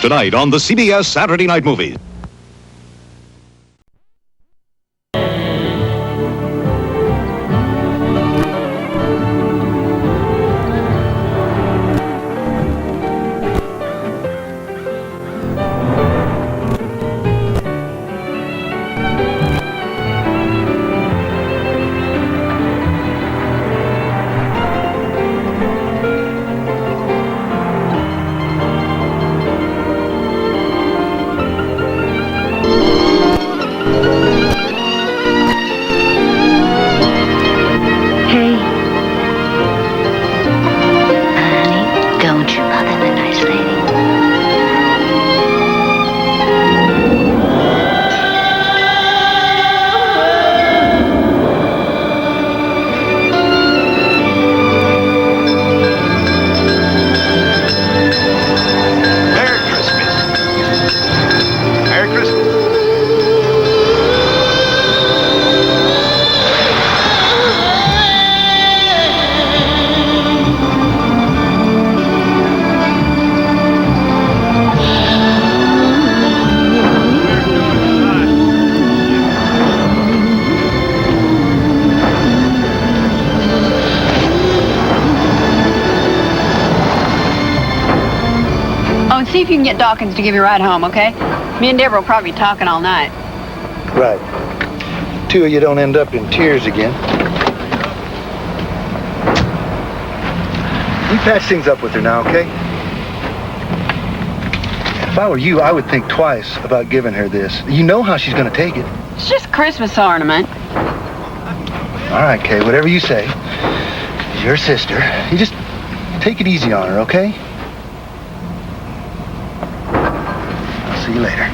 Tonight on the CBS Saturday Night Movies. See if you can get Dawkins to give you a ride home, okay? Me and Deborah will probably be talking all night. Right. Two of you don't end up in tears again. We patch things up with her now, okay? If I were you, I would think twice about giving her this. You know how she's going to take it. It's just a Christmas ornament. All right, Kay, whatever you say. Your sister. You just take it easy on her, okay? See you later.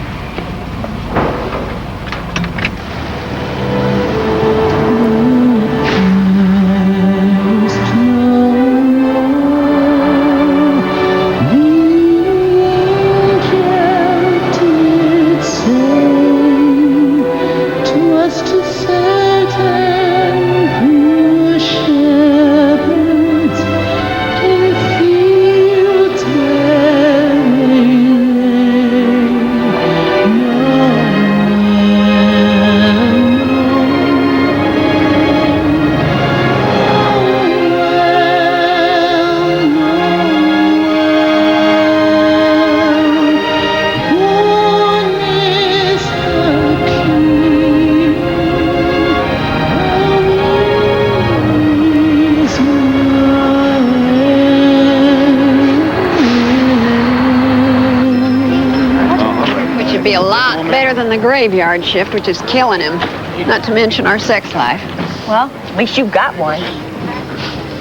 The graveyard shift, which is killing him, not to mention our sex life. Well, at least you got one.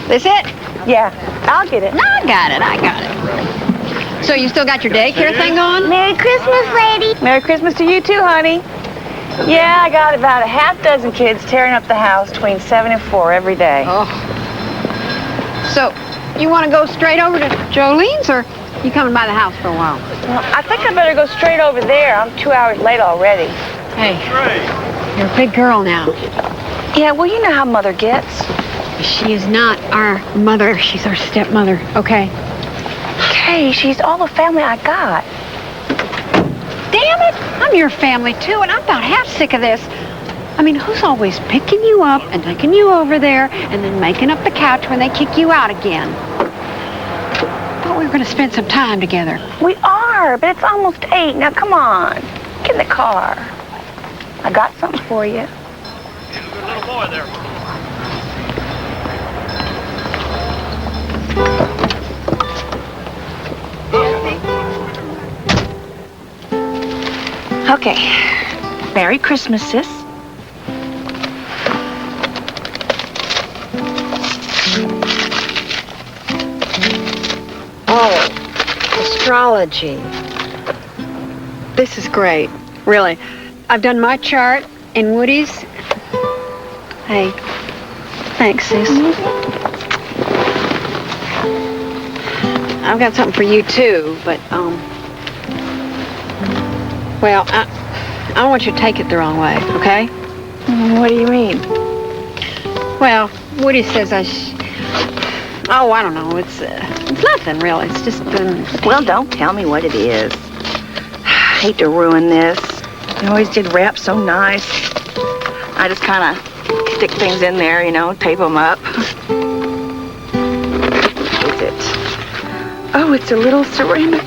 This it? Yeah, I'll get it. No, I got it. So you still got your daycare thing going? Merry Christmas, lady. Merry Christmas to you too, honey. Yeah, I got about a half dozen kids tearing up the house between 7 and 4 every day. Oh. So, you want to go straight over to Jolene's, or you coming by the house for a while? Well, I think I better go straight over there. I'm 2 hours late already. Hey, you're a big girl now. Yeah, well, you know how Mother gets. She is not our mother. She's our stepmother, okay? Okay, she's all the family I got. Damn it! I'm your family, too, and I'm about half sick of this. I mean, who's always picking you up and taking you over there and then making up the couch when they kick you out again? We were going to spend some time together. We are, but it's almost 8. Now, come on. Get in the car. I got something for you. He's a good little boy there. Okay. Merry Christmas, sis. Astrology. This is great, really. I've done my chart and Woody's. Hey, thanks, sis. I've got something for you too, but well, I don't want you to take it the wrong way, okay? What do you mean? Well, Woody says oh, I don't know. It's nothing really. It's just Well, don't tell me what it is. hate to ruin this. You always did wrap so nice. I just kind of stick things in there, you know, tape them up. What is it? Oh, it's a little ceramic.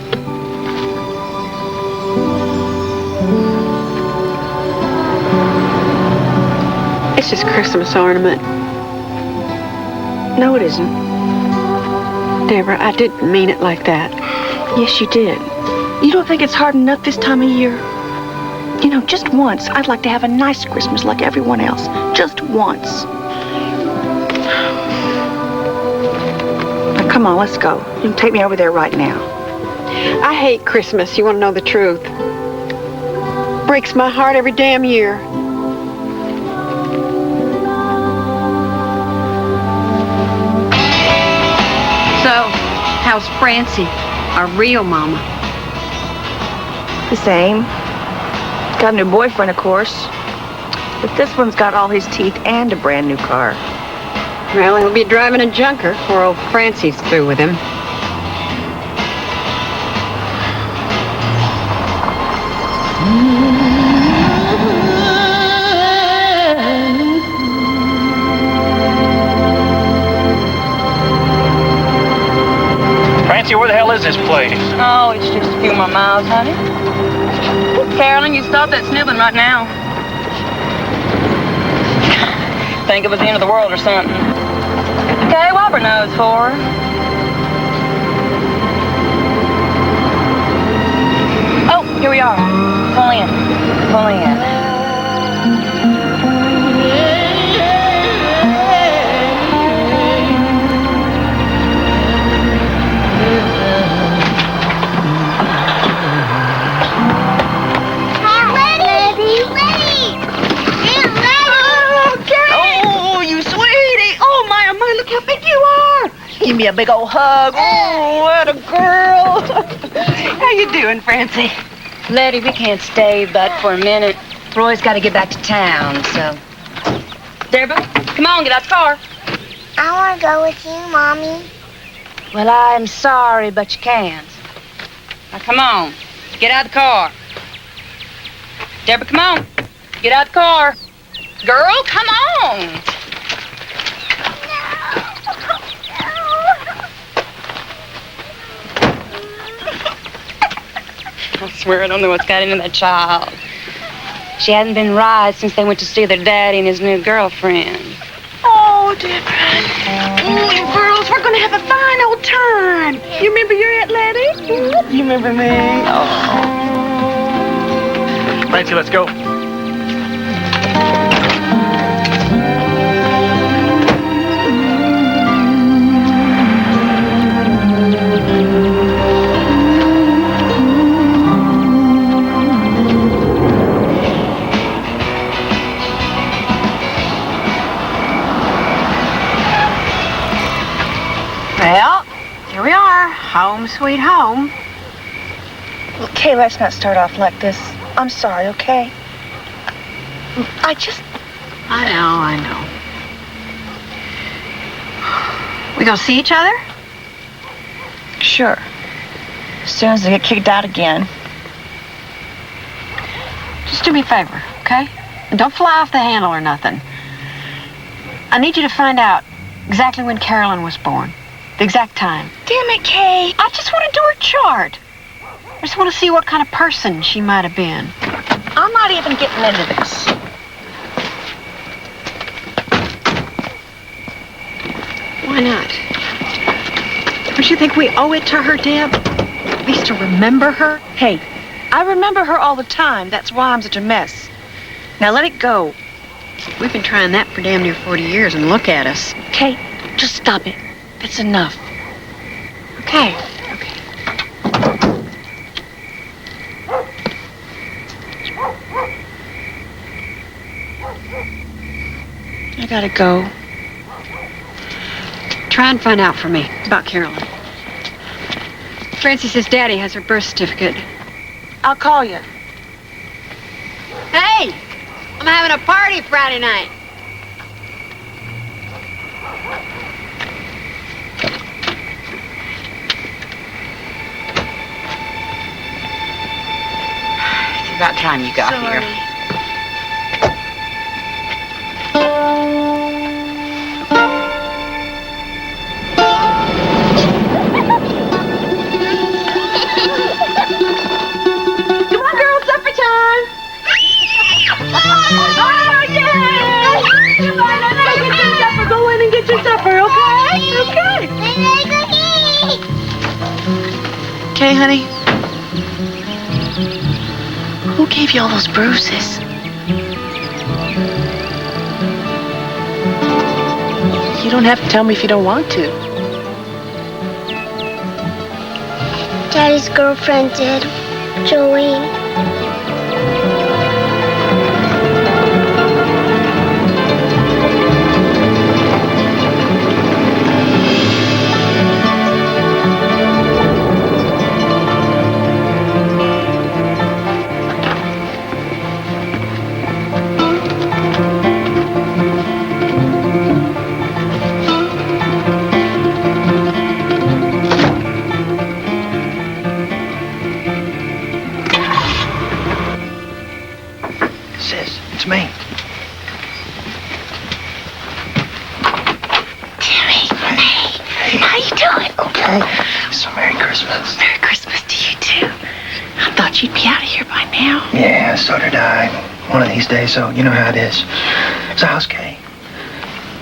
It's just Christmas ornament. No, it isn't. Deborah, I didn't mean it like that. Yes, you did. You don't think it's hard enough this time of year? You know, just once, I'd like to have a nice Christmas like everyone else. Just once. Now, come on, let's go. You can take me over there right now. I hate Christmas. You want to know the truth? Breaks my heart every damn year. So, how's Francie, our real mama? The same. Got a new boyfriend, of course. But this one's got all his teeth and a brand new car. Well, he'll be driving a junker before old Francie's through with him. Francie, where the hell is this place? Oh, it's just a few more miles, honey. Carolyn, you stop that sniveling right now. Think it was the end of the world or something. Okay, Whopper knows for her. Oh, here we are. Pull in. Pull in. Give me a big old hug. Oh, what a girl. How you doing, Francie? Letty, we can't stay but for a minute. Roy's got to get back to town, so... Deborah, come on, get out the car. I want to go with you, Mommy. Well, I'm sorry, but you can't. Now, come on. Get out of the car. Deborah, come on. Get out of the car. Girl, come on. I swear I don't know what's got into that child. She hasn't been right since they went to see their daddy and his new girlfriend. Oh, Deborah. Oh, you girls, we're going to have a fine old time. You remember your Aunt Letty? You remember me? Oh. Francie, let's go. Well, here we are. Home sweet home. Okay, let's not start off like this. I'm sorry, okay? I know. We gonna see each other? Sure. As soon as I get kicked out again. Just do me a favor, okay? And don't fly off the handle or nothing. I need you to find out exactly when Carolyn was born. The exact time. Damn it, Kay. I just want to do her chart. I just want to see what kind of person she might have been. I'm not even getting into this. Why not? Don't you think we owe it to her, Deb? At least to remember her? Hey, I remember her all the time. That's why I'm such a mess. Now let it go. We've been trying that for damn near 40 years, and look at us. Kay, just stop it. That's enough. Okay. I gotta go. Try and find out for me about Carolyn. Francie says Daddy has her birth certificate. I'll call you. Hey! I'm having a party Friday night. About time you got here. Come on, girls, supper time. Oh, yeah! Come on, get your supper. Go in and get your supper, okay? Okay. Okay, honey. Who gave you all those bruises? You don't have to tell me if you don't want to. Daddy's girlfriend did. Jolene. It's me. Terry, hey, how you doing? Okay. So Merry Christmas. Merry Christmas to you, too. I thought you'd be out of here by now. Yeah, so did I. One of these days, so you know how it is. So how's Kay?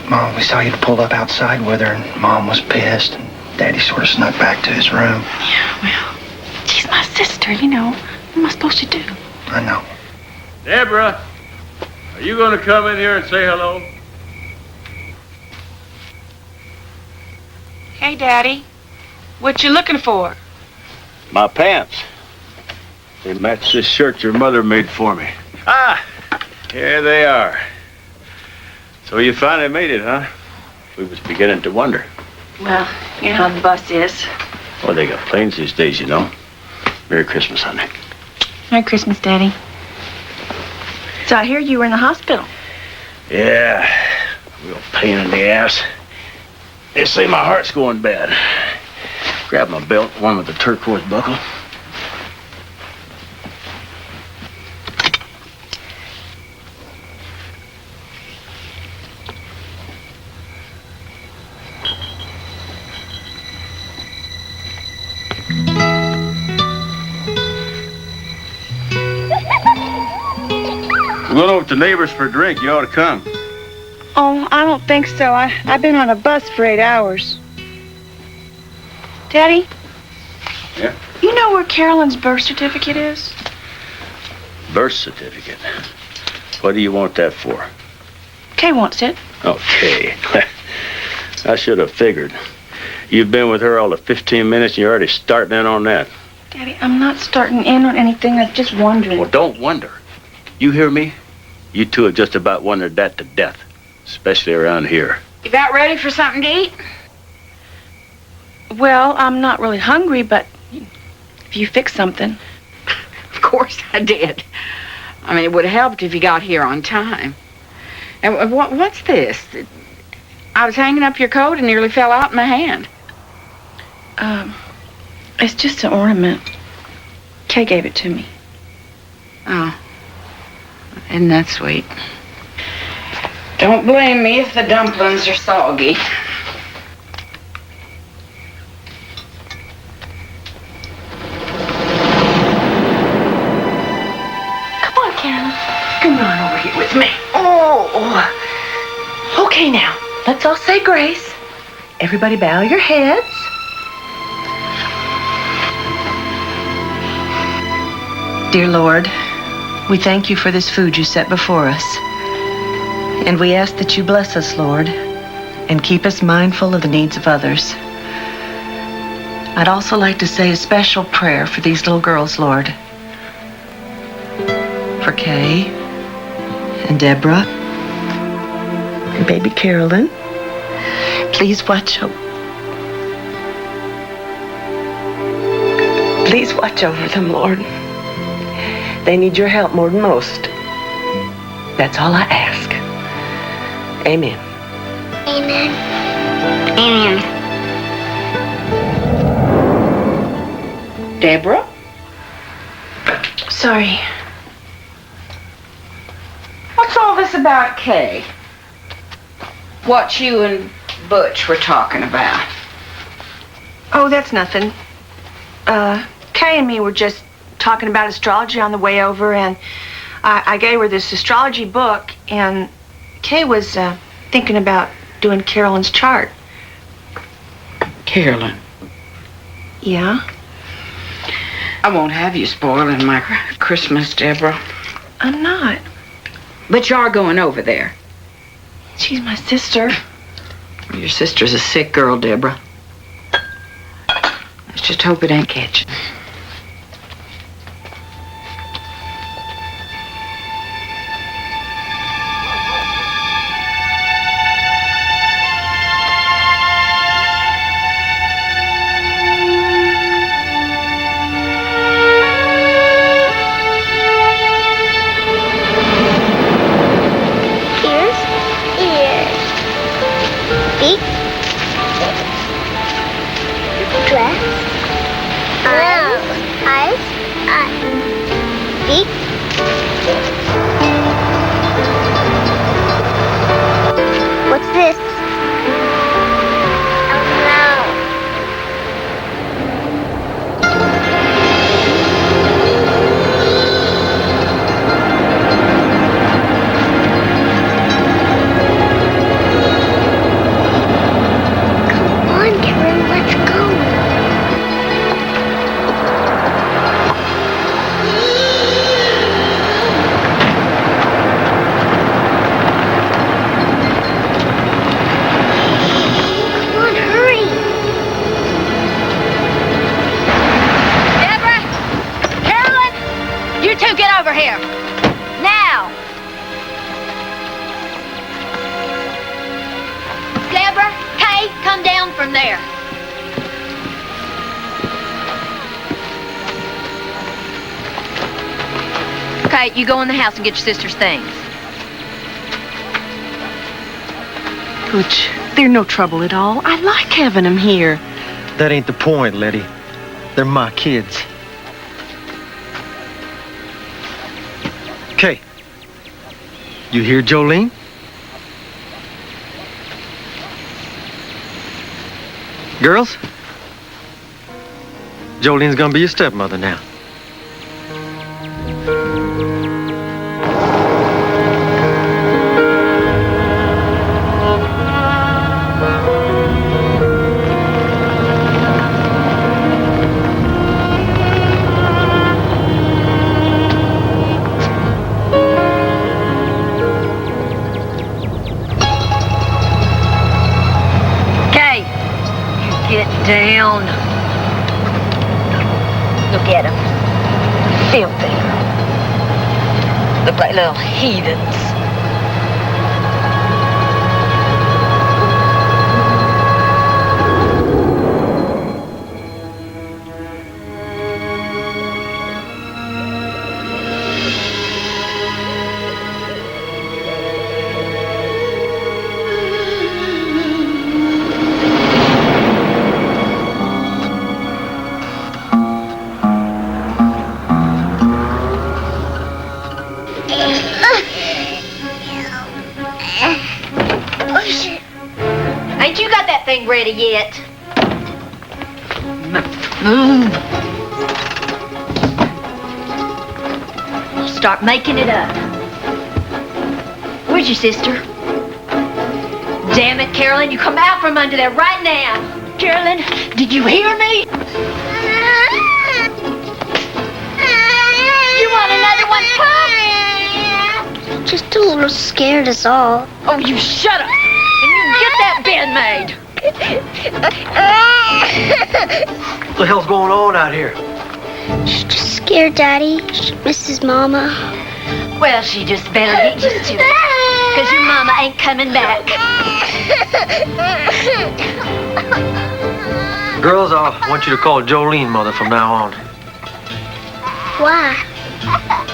Mom, we saw you pull up outside with her, and Mom was pissed, and Daddy sort of snuck back to his room. Yeah, well, she's my sister, you know. What am I supposed to do? I know. Deborah, are you going to come in here and say hello? Hey, Daddy. What you looking for? My pants. They match this shirt your mother made for me. Ah, here they are. So you finally made it, huh? We was beginning to wonder. Well, you know how the bus is. Well, they got planes these days, you know. Merry Christmas, honey. Merry Christmas, Daddy. So I hear you were in the hospital. Yeah, real pain in the ass. They say my heart's going bad. Grab my belt, one with the turquoise buckle. We're going over to the neighbors for a drink. You ought to come. Oh, I don't think so. I've been on a bus for 8 hours. Daddy? Yeah? You know where Carolyn's birth certificate is? Birth certificate. What do you want that for? Kay wants it. Okay. I should have figured. You've been with her all of 15 minutes and you're already starting in on that. Daddy, I'm not starting in on anything. I'm just wondering. Well, don't wonder. You hear me? You two have just about wondered that to death, especially around here. You about ready for something to eat? Well, I'm not really hungry, but if you fix something. Of course I did. I mean, it would have helped if you got here on time. And what's this? I was hanging up your coat and nearly fell out in my hand. It's just an ornament. Kay gave it to me. Oh. Isn't that sweet? Don't blame me if the dumplings are soggy. Come on, Carolyn. Come on over here with me. Oh. Okay, now. Let's all say grace. Everybody bow your heads. Dear Lord, we thank you for this food you set before us. And we ask that you bless us, Lord, and keep us mindful of the needs of others. I'd also like to say a special prayer for these little girls, Lord. For Kay and Deborah and baby Carolyn. Please watch over. Please watch over them, Lord. They need your help more than most. That's all I ask. Amen. Amen. Amen. Deborah? Sorry. us about Kay. What you and Butch were talking about. Oh, that's nothing. Kay and me were just talking about astrology on the way over, and I gave her this astrology book, and Kay was thinking about doing Carolyn's chart. Carolyn. Yeah? I won't have you spoiling my Christmas, Deborah. I'm not. But you are going over there. She's my sister. Your sister's a sick girl, Deborah. Let's just hope it ain't catching. You go in the house and get your sister's things. Butch, they're no trouble at all. I like having them here. That ain't the point, Letty. They're my kids. Kay, you hear Jolene? Girls, Jolene's gonna be your stepmother now. Down. Look at them. Filthy. Look like little heathens. Ready yet? Move. Start making it up. Where's your sister? Damn it, Carolyn, you come out from under there right now. Carolyn, did you hear me? You want another one, Pup? Just a little scared is all. Oh, you shut up, and you get that bed made. What the hell's going on out here? She's just scared, Daddy. She misses Mama. Well, she just better get used to it, because your mama ain't coming back. Girls, I want you to call Jolene Mother from now on. Why?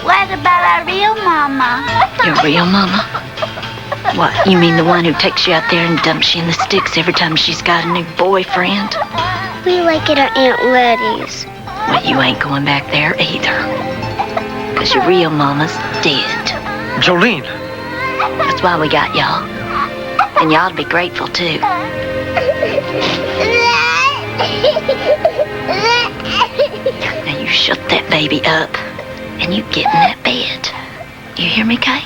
What about our real Mama? Your real mama? What, you mean the one who takes you out there and dumps you in the sticks every time she's got a new boyfriend? We like it at Aunt Letty's. Well, you ain't going back there either. Because your real mama's dead. Jolene! That's why we got y'all. And y'all to be grateful, too. Now you shut that baby up, and you get in that bed. You hear me, Kay?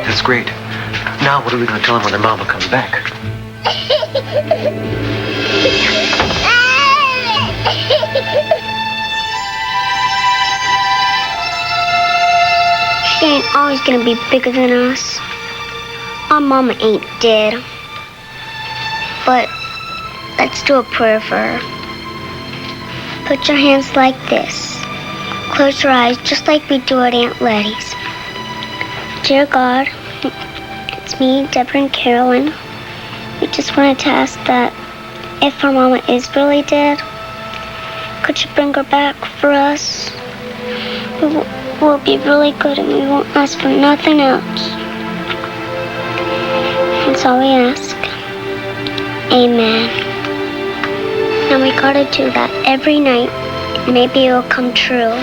That's great. Now what are we going to tell them when their mama comes back? She ain't always gonna be bigger than us. Our mama ain't dead. But let's do a prayer for her. Put your hands like this. Close your eyes just like we do at Aunt Lettie's. Dear God, it's me, Deborah, and Carolyn. We just wanted to ask that if our mama is really dead, could you bring her back for us? We'll be really good and we won't ask for nothing else. That's all we ask. Amen. And we gotta do that every night. Maybe it'll come true.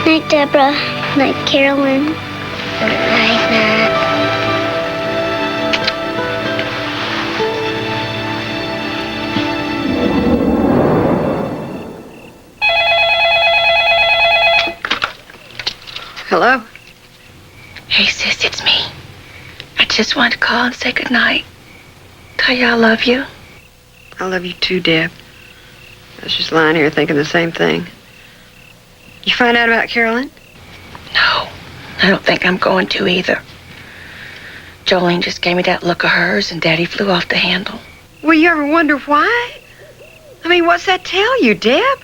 Night, Deborah. Night, Carolyn. Night, Matt. Hello? Hey, sis, it's me. I just wanted to call and say goodnight. Tell you I love you. I love you too, Deb. I was just lying here thinking the same thing. You find out about Carolyn? No, I don't think I'm going to either. Jolene just gave me that look of hers and Daddy flew off the handle. Well, you ever wonder why? I mean, what's that tell you, Deb?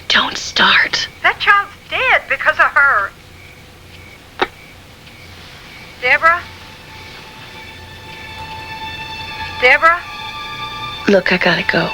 Don't start. That child's dead because of her. Deborah? Deborah? Look, I gotta go.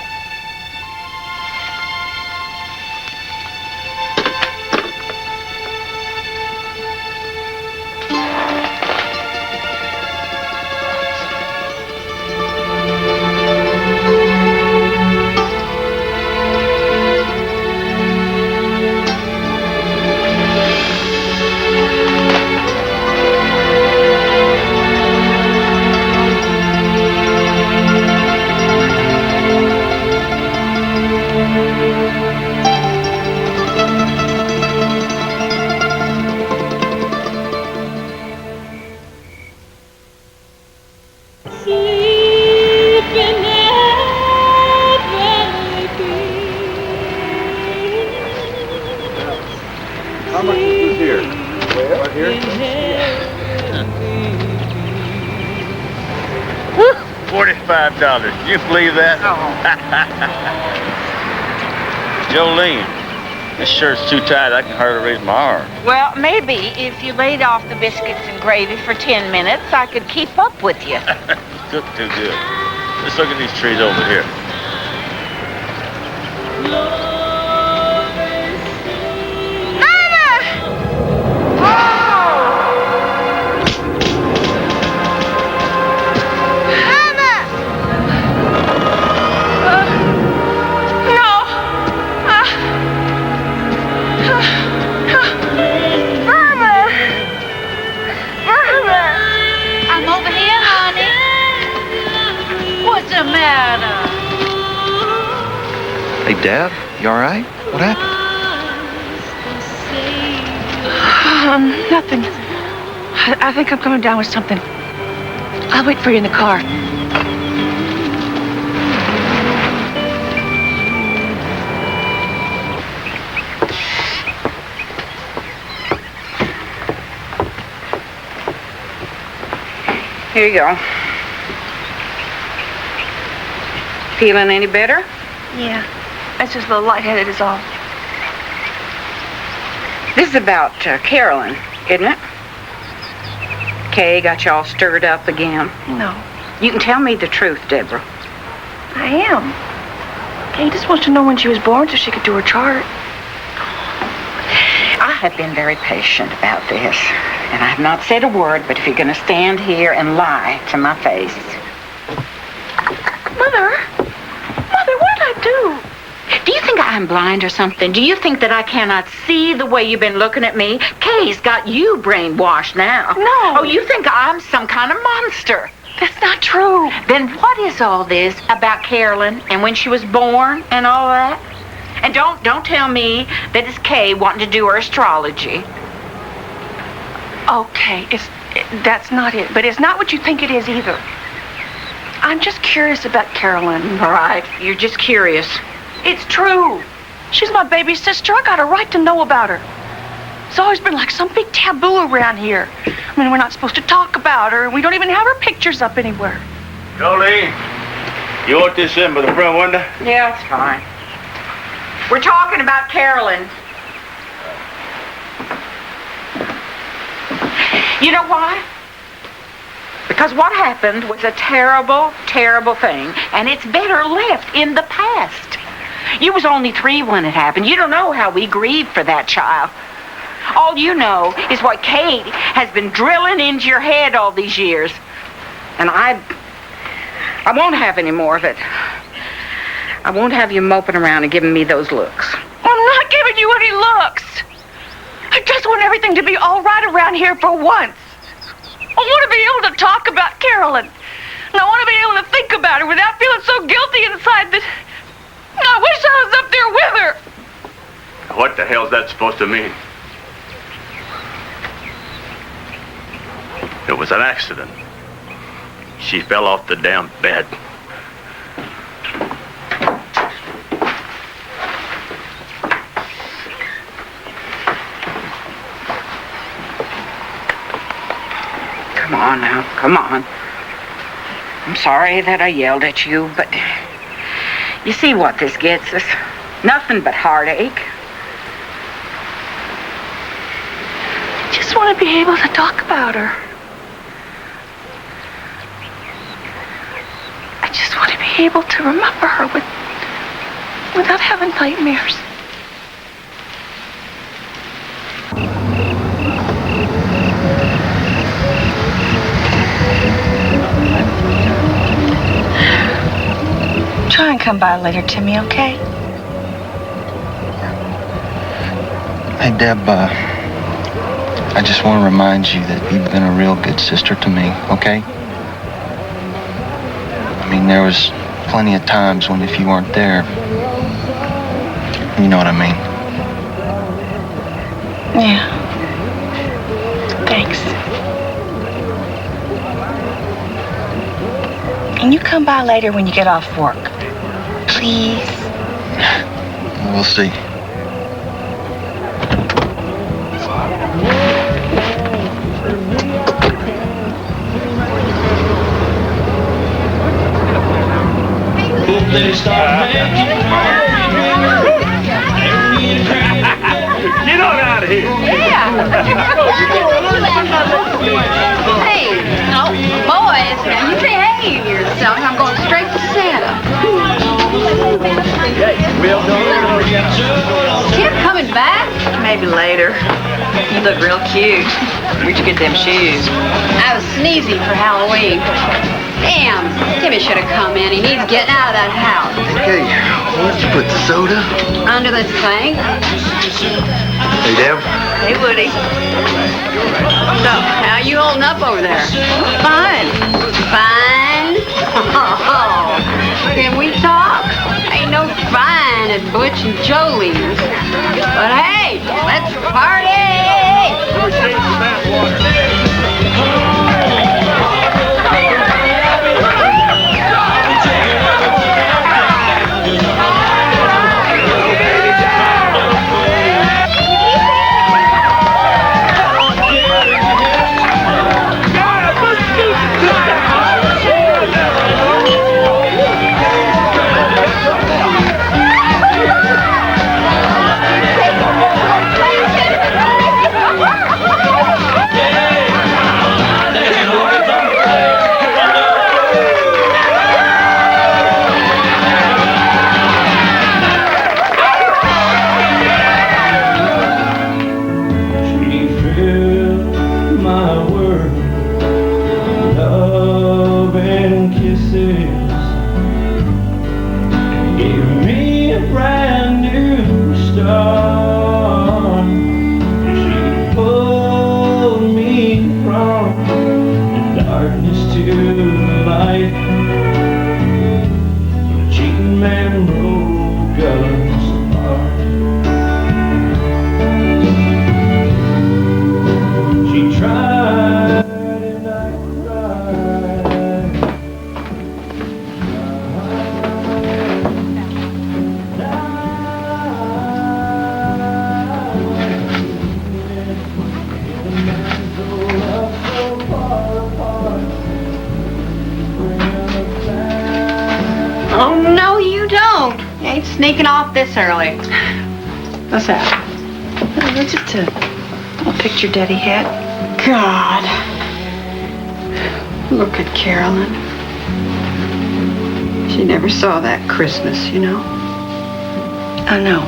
How much is this here? Right here? $45. Can you believe that? Jolene, this shirt's too tight. I can hardly raise my arm. Well, maybe if you laid off the biscuits and gravy for 10 minutes, I could keep up with you. Cook too good. Let's look at these trees over here. Hey, Dad, you all right? What happened? Nothing. I think I'm coming down with something. I'll wait for you in the car. Here you go. Feeling any better? Yeah. It's just a little lightheaded is all. This is about Carolyn, isn't it? Kay got you all stirred up again. No. You can tell me the truth, Deborah. I am. Kay just wants to know when she was born so she could do her chart. I have been very patient about this, and I have not said a word, but if you're going to stand here and lie to my face. Mother, what did I do? Do you think think I'm blind or something? Do you think that I cannot see the way you've been looking at me? Kay's got you brainwashed now. No. Oh, you think I'm some kind of monster. That's not true. Then what is all this about Carolyn and when she was born and all that? And don't tell me that it's Kay wanting to do her astrology. Okay, that's not it. But it's not what you think it is either. I'm just curious about Carolyn. All right, you're just curious. It's true. She's my baby sister. I got a right to know about her. It's always been like some big taboo around here. I mean, we're not supposed to talk about her, and we don't even have her pictures up anywhere. Jolie, you want this in by the front window? Yeah, it's fine. We're talking about Carolyn. You know why? Because what happened was a terrible, terrible thing, and it's better left in the past. You was only 3 when it happened. You don't know how we grieved for that child. All you know is what Kate has been drilling into your head all these years. And I won't have any more of it. I won't have you moping around and giving me those looks. I'm not giving you any looks. I just want everything to be all right around here for once. I want to be able to talk about Carolyn. And I want to be able to think about her without feeling so guilty inside that I wish I was up there with her. What the hell's that supposed to mean? It was an accident. She fell off the damn bed. Come on now, come on. I'm sorry that I yelled at you, but you see what this gets us? Nothing but heartache. I just want to be able to talk about her. I just want to be able to remember her without having nightmares. Try and come by later, Timmy, okay? Hey, Deb, I just want to remind you that you've been a real good sister to me, okay? I mean, there was plenty of times when if you weren't there, you know what I mean. Yeah. Thanks. And you come by later when you get off work. Please. We'll see. Get on out of here. Yeah. Hey, oh, boys, now you behave yourself. I'm going straight to Santa. Kim coming back? Maybe later. You look real cute. Where'd you get them shoes? I was sneezing for Halloween. Damn, Timmy should have come in. He needs getting out of that house. Hey, where'd you put the soda? Under the sink. Hey, Deb. Hey, Woody. So, how you holding up over there? Fine. Fine? Oh, can we talk? Ain't no fine at Butch and Jolie's. But hey, let's party! Oh, no, you don't. You ain't sneaking off this early. What's that? That's just a little picture Daddy had. God. Look at Carolyn. She never saw that Christmas, you know? I know.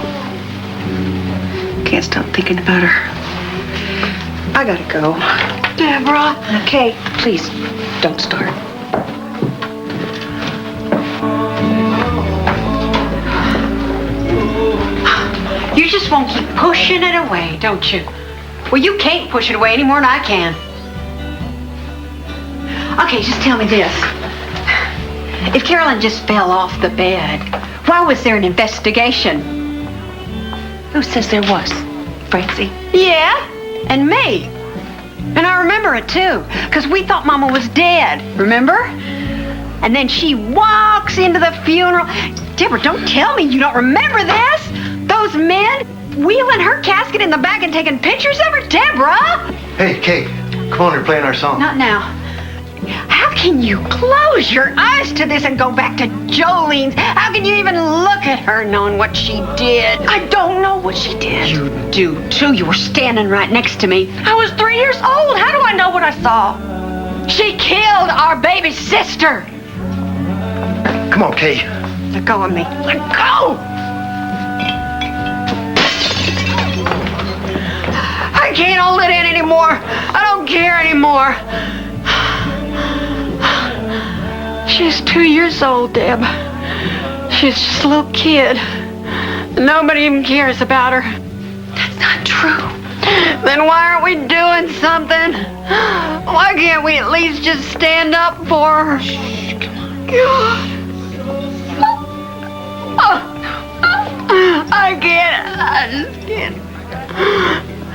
Can't stop thinking about her. I gotta go. Deborah. Okay, please, don't start. You just won't keep pushing it away, don't you? Well, you can't push it away any more than I can. Okay, just tell me this. If Carolyn just fell off the bed, why was there an investigation? Who says there was? Francie? Yeah, and me. And I remember it, too, because we thought Mama was dead, remember? And then she walks into the funeral. Deborah, don't tell me you don't remember this. Those men wheeling her casket in the back and taking pictures of her, Deborah. Hey, Kate, come on, we're playing our song. Not now. How can you close your eyes to this and go back to Jolene's? How can you even look at her knowing what she did? I don't know what she did. You do, too. You were standing right next to me. I was 3 years old. How do I know what I saw? She killed our baby sister. Come on, Kate. Let go of me. Let go! I can't hold it in anymore. I don't care anymore. She's 2 years old, Deb. She's just a little kid. Nobody even cares about her. That's not true. Then why aren't we doing something? Why can't we at least just stand up for her? Shh, come on. God. I can't. I just can't.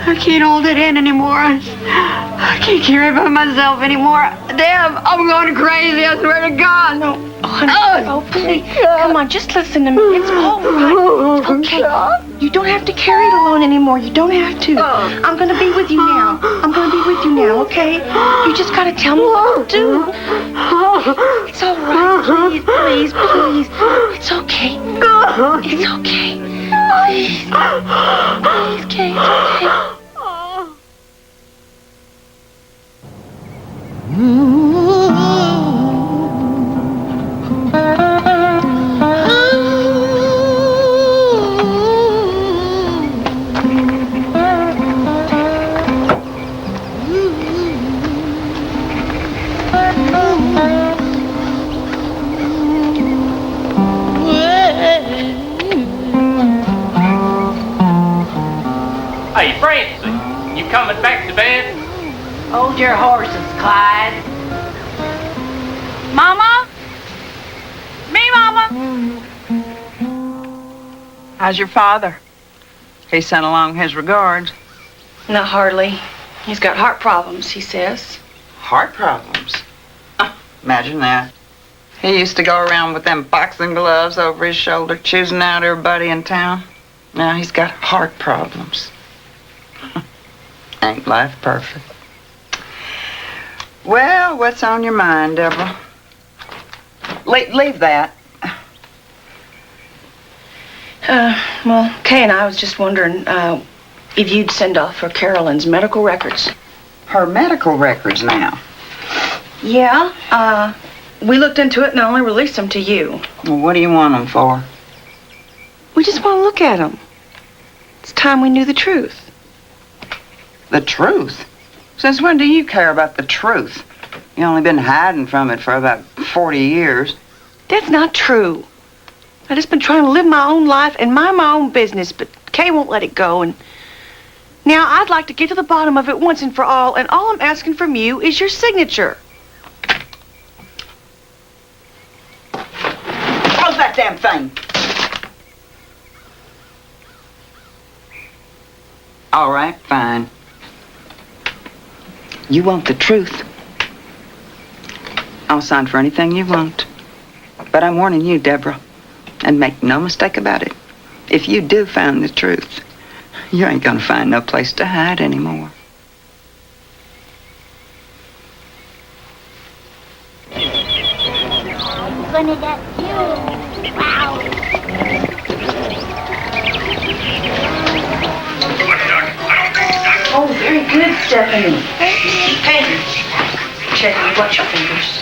I can't hold it in anymore. I can't care about myself anymore. Deb, I'm going crazy. I swear to God. No. Oh, honey. Oh, please. Come on, just listen to me. It's all right. Okay. You don't have to carry it alone anymore. You don't have to. I'm going to be with you now. I'm going to be with you now, okay? You just got to tell me what to do. It's all right. Please, please, please. It's okay. It's okay. Please. Please, Kate. It's okay. Hey, Francie, you coming back to bed? Hold your horses, Clyde. Mama? Me, Mama? How's your father? He sent along his regards. Not hardly. He's got heart problems, he says. Heart problems? Imagine that. He used to go around with them boxing gloves over his shoulder, choosing out everybody in town. Now he's got heart problems. Ain't life perfect? Well, what's on your mind, Deborah? Leave that. Well, Kay and I was just wondering if you'd send off for Carolyn's medical records. Her medical records now? Yeah, we looked into it and I only released them to you. Well, what do you want them for? We just want to look at them. It's time we knew the truth. The truth? Since when do you care about the truth? You've only been hiding from it for about 40 years. That's not true. I've just been trying to live my own life and mind my own business, but Kay won't let it go, and now I'd like to get to the bottom of it once and for all, and all I'm asking from you is your signature. Close that damn thing. All right, fine. You want the truth? I'll sign for anything you want. But I'm warning you, Deborah, and make no mistake about it. If you do find the truth, you ain't gonna find no place to hide anymore. pointed at you. Wow. Oh, very good, Stephanie. Hey, check, watch your fingers.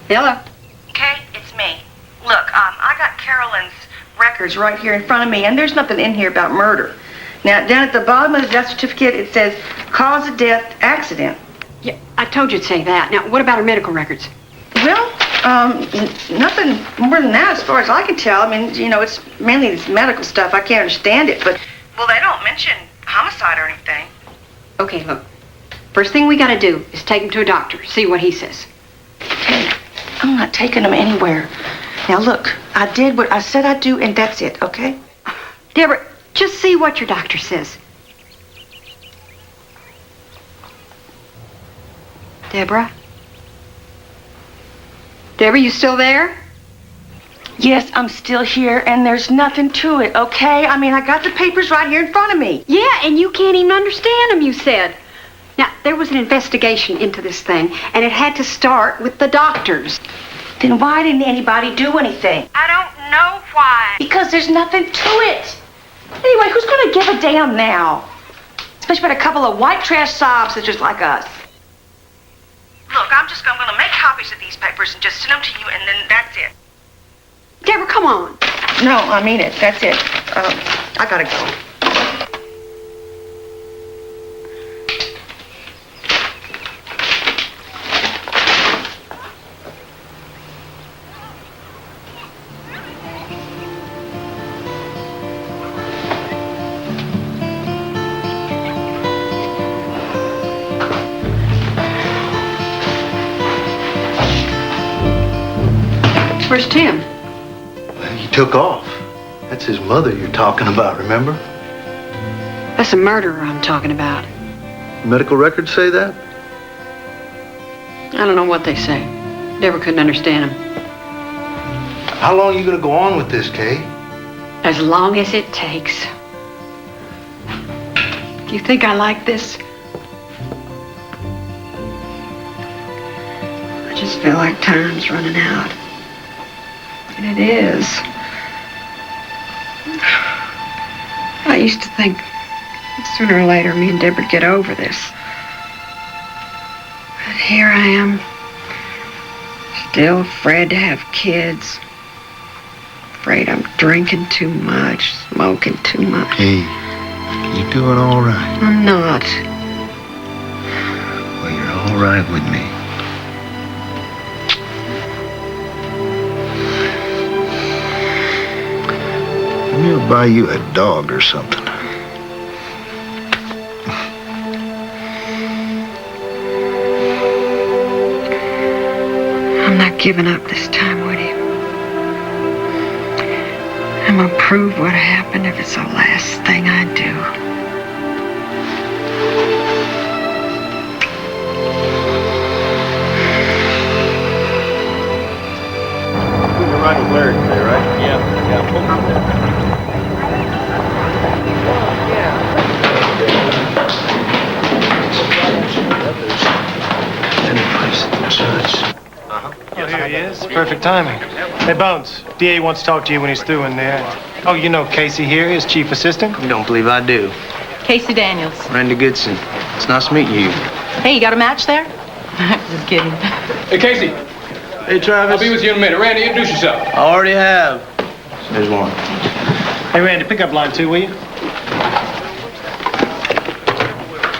Hello. Kay, it's me. Look, I got Carolyn's records right here in front of me, and there's nothing in here about murder. Now, down at the bottom of the death certificate, it says cause of death, accident. Yeah, I told you to say that. Now, what about her medical records? Well, nothing more than that as far as I can tell. I mean, you know, it's mainly this medical stuff. I can't understand it, but... Well, they don't mention homicide or anything. Okay, look. First thing we gotta do is take him to a doctor, see what he says. Okay, I'm not taking him anywhere. Now, look, I did what I said I'd do, and that's it, okay? Deborah, just see what your doctor says. Deborah? Deborah, you still there? Yes, I'm still here, and there's nothing to it, okay? I mean, I got the papers right here in front of me. Yeah, and you can't even understand them, you said. Now, there was an investigation into this thing, and it had to start with the doctors. Then why didn't anybody do anything? I don't know why. Because there's nothing to it. Anyway, who's going to give a damn now? Especially with a couple of white trash sob sisters like us. Look, I'm going to make copies of these papers and just send them to you, and then that's it. Deborah, come on. No, I mean it. That's it. I gotta go. Where's Tim? Well, he took off. That's his mother you're talking about, remember? That's a murderer I'm talking about. Medical records say that? I don't know what they say. Deborah couldn't understand them. How long are you going to go on with this, Kay? As long as it takes. Do you think I like this? I just feel like time's running out. And it is. I used to think sooner or later me and Deb would get over this. But here I am, still afraid to have kids. Afraid I'm drinking too much, smoking too much. Hey, you doing all right? I'm not. Well, you're all right with me. Maybe I'll buy you a dog or something. I'm not giving up this time, Woody. I'm gonna prove what happened if it's the last thing I do. You're right with Larry today, right? Yeah, pull him there. Oh, here he is. Perfect timing. Hey, Bones, DA wants to talk to you when he's through in there. Oh, you know Casey here, his chief assistant? You don't believe I do. Casey Daniels. Randy Goodson. It's nice meeting you. Hey, you got a match there? Just kidding. Hey, Casey. Hey, Travis. I'll be with you in a minute. Randy, introduce yourself. I already have. There's one. Hey, Randy, pick up line 2, will you?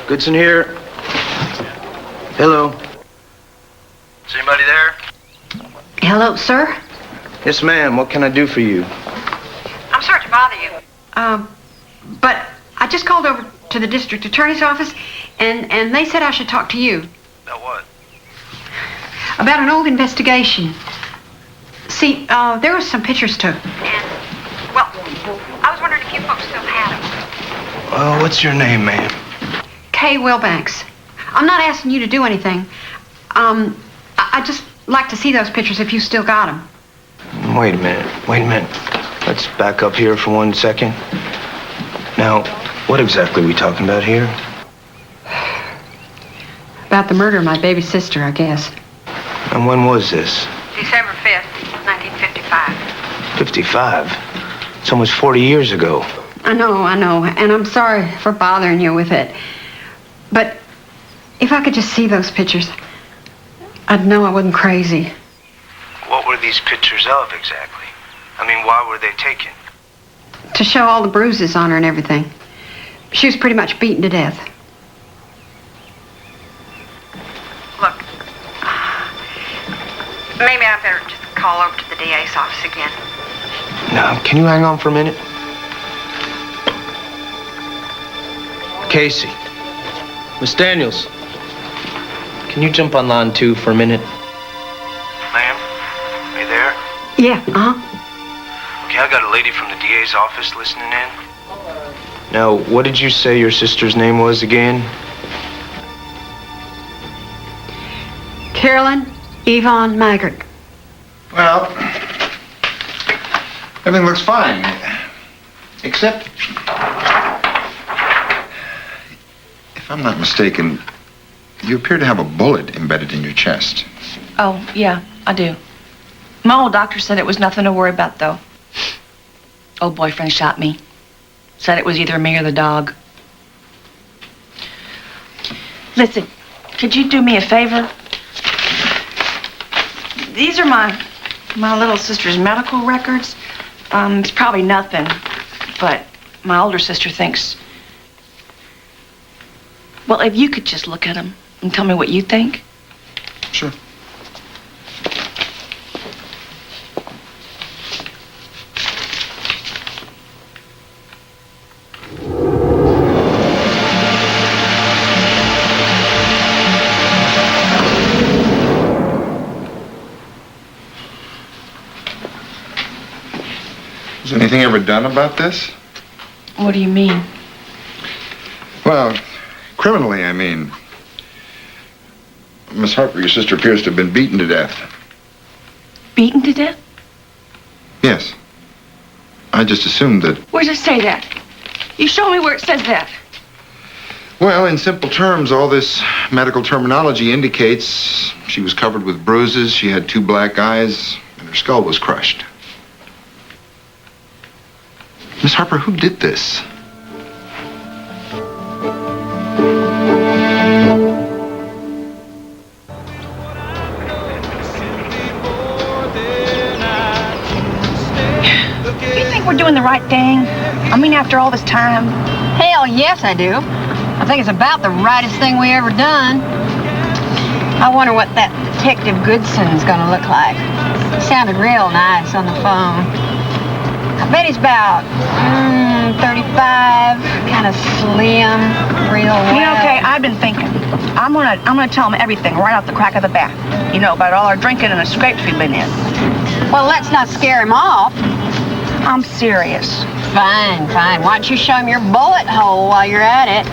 Goodson here. Hello. Is anybody there? Hello, sir? Yes, ma'am. What can I do for you? I'm sorry to bother you. But I just called over to the district attorney's office, and they said I should talk to you. About what? About an old investigation. See, there was some pictures took. And, well, I was wondering if you folks still had him. What's your name, ma'am? Kay Wilbanks. I'm not asking you to do anything. I'd just like to see those pictures if you still got them. Wait a minute. Let's back up here for 1 second. Now, what exactly are we talking about here? About the murder of my baby sister, I guess. And when was this? December 5th, 1955. 55? It's almost 40 years ago. I know, and I'm sorry for bothering you with it. But if I could just see those pictures, I'd know I wasn't crazy. What were these pictures of exactly? I mean, why were they taken? To show all the bruises on her and everything. She was pretty much beaten to death. Look, maybe I better just call over to the DA's office again. Now, can you hang on for a minute? Casey. Miss Daniels. Can you jump on line 2 for a minute? Ma'am, are you there? Yeah, Okay, I got a lady from the DA's office listening in. Now, what did you say your sister's name was again? Carolyn Yvonne Maggart. Well, everything looks fine. Except, if I'm not mistaken, you appear to have a bullet embedded in your chest. Oh, yeah, I do. My old doctor said it was nothing to worry about, though. Old boyfriend shot me. Said it was either me or the dog. Listen, could you do me a favor? These are my little sister's medical records. It's probably nothing, but my older sister thinks... Well, if you could just look at them and tell me what you think. Sure. Was anything ever done about this? What do you mean? Well, criminally, I mean. Miss Harper, your sister appears to have been beaten to death. Beaten to death? Yes. I just assumed that... Where does it say that? You show me where it says that. Well, in simple terms, all this medical terminology indicates she was covered with bruises, she had 2 black eyes, and her skull was crushed. Miss Harper, who did this? You think we're doing the right thing? I mean, after all this time? Hell, yes, I do. I think it's about the rightest thing we ever done. I wonder what that Detective Goodson's gonna look like. He sounded real nice on the phone. I bet he's about 35, kind of slim, real well. You know, Kay, I've been thinking. I'm gonna tell him everything right off the crack of the bat. You know, about all our drinking and the scrapes we've been in. Well, let's not scare him off. I'm serious. Fine. Why don't you show him your bullet hole while you're at it?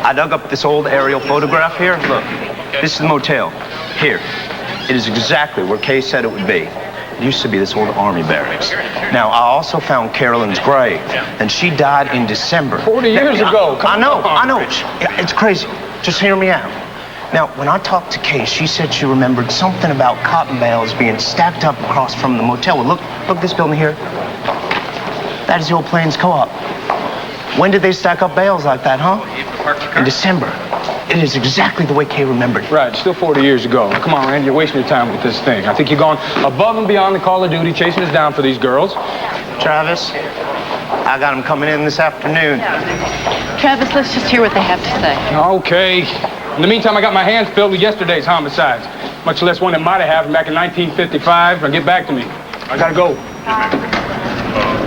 I dug up this old aerial photograph here. Look, this is the motel. Here. It is exactly where Kay said it would be. It used to be this old army barracks. Now, I also found Carolyn's grave, and she died in December. 40 years ago. I know. It's crazy. Just hear me out. Now, when I talked to Kay, she said she remembered something about cotton bales being stacked up across from the motel. Well, look this building here. That is the old Plains Co-op. When did they stack up bales like that, huh? In December. It is exactly the way Kay remembered. Right, still 40 years ago. Come on, Randy, you're wasting your time with this thing. I think you're going above and beyond the call of duty, chasing us down for these girls. Travis, I got them coming in this afternoon. Travis, let's just hear what they have to say. Okay. In the meantime, I got my hands filled with yesterday's homicides, much less one that might have happened back in 1955. Now get back to me. I gotta go.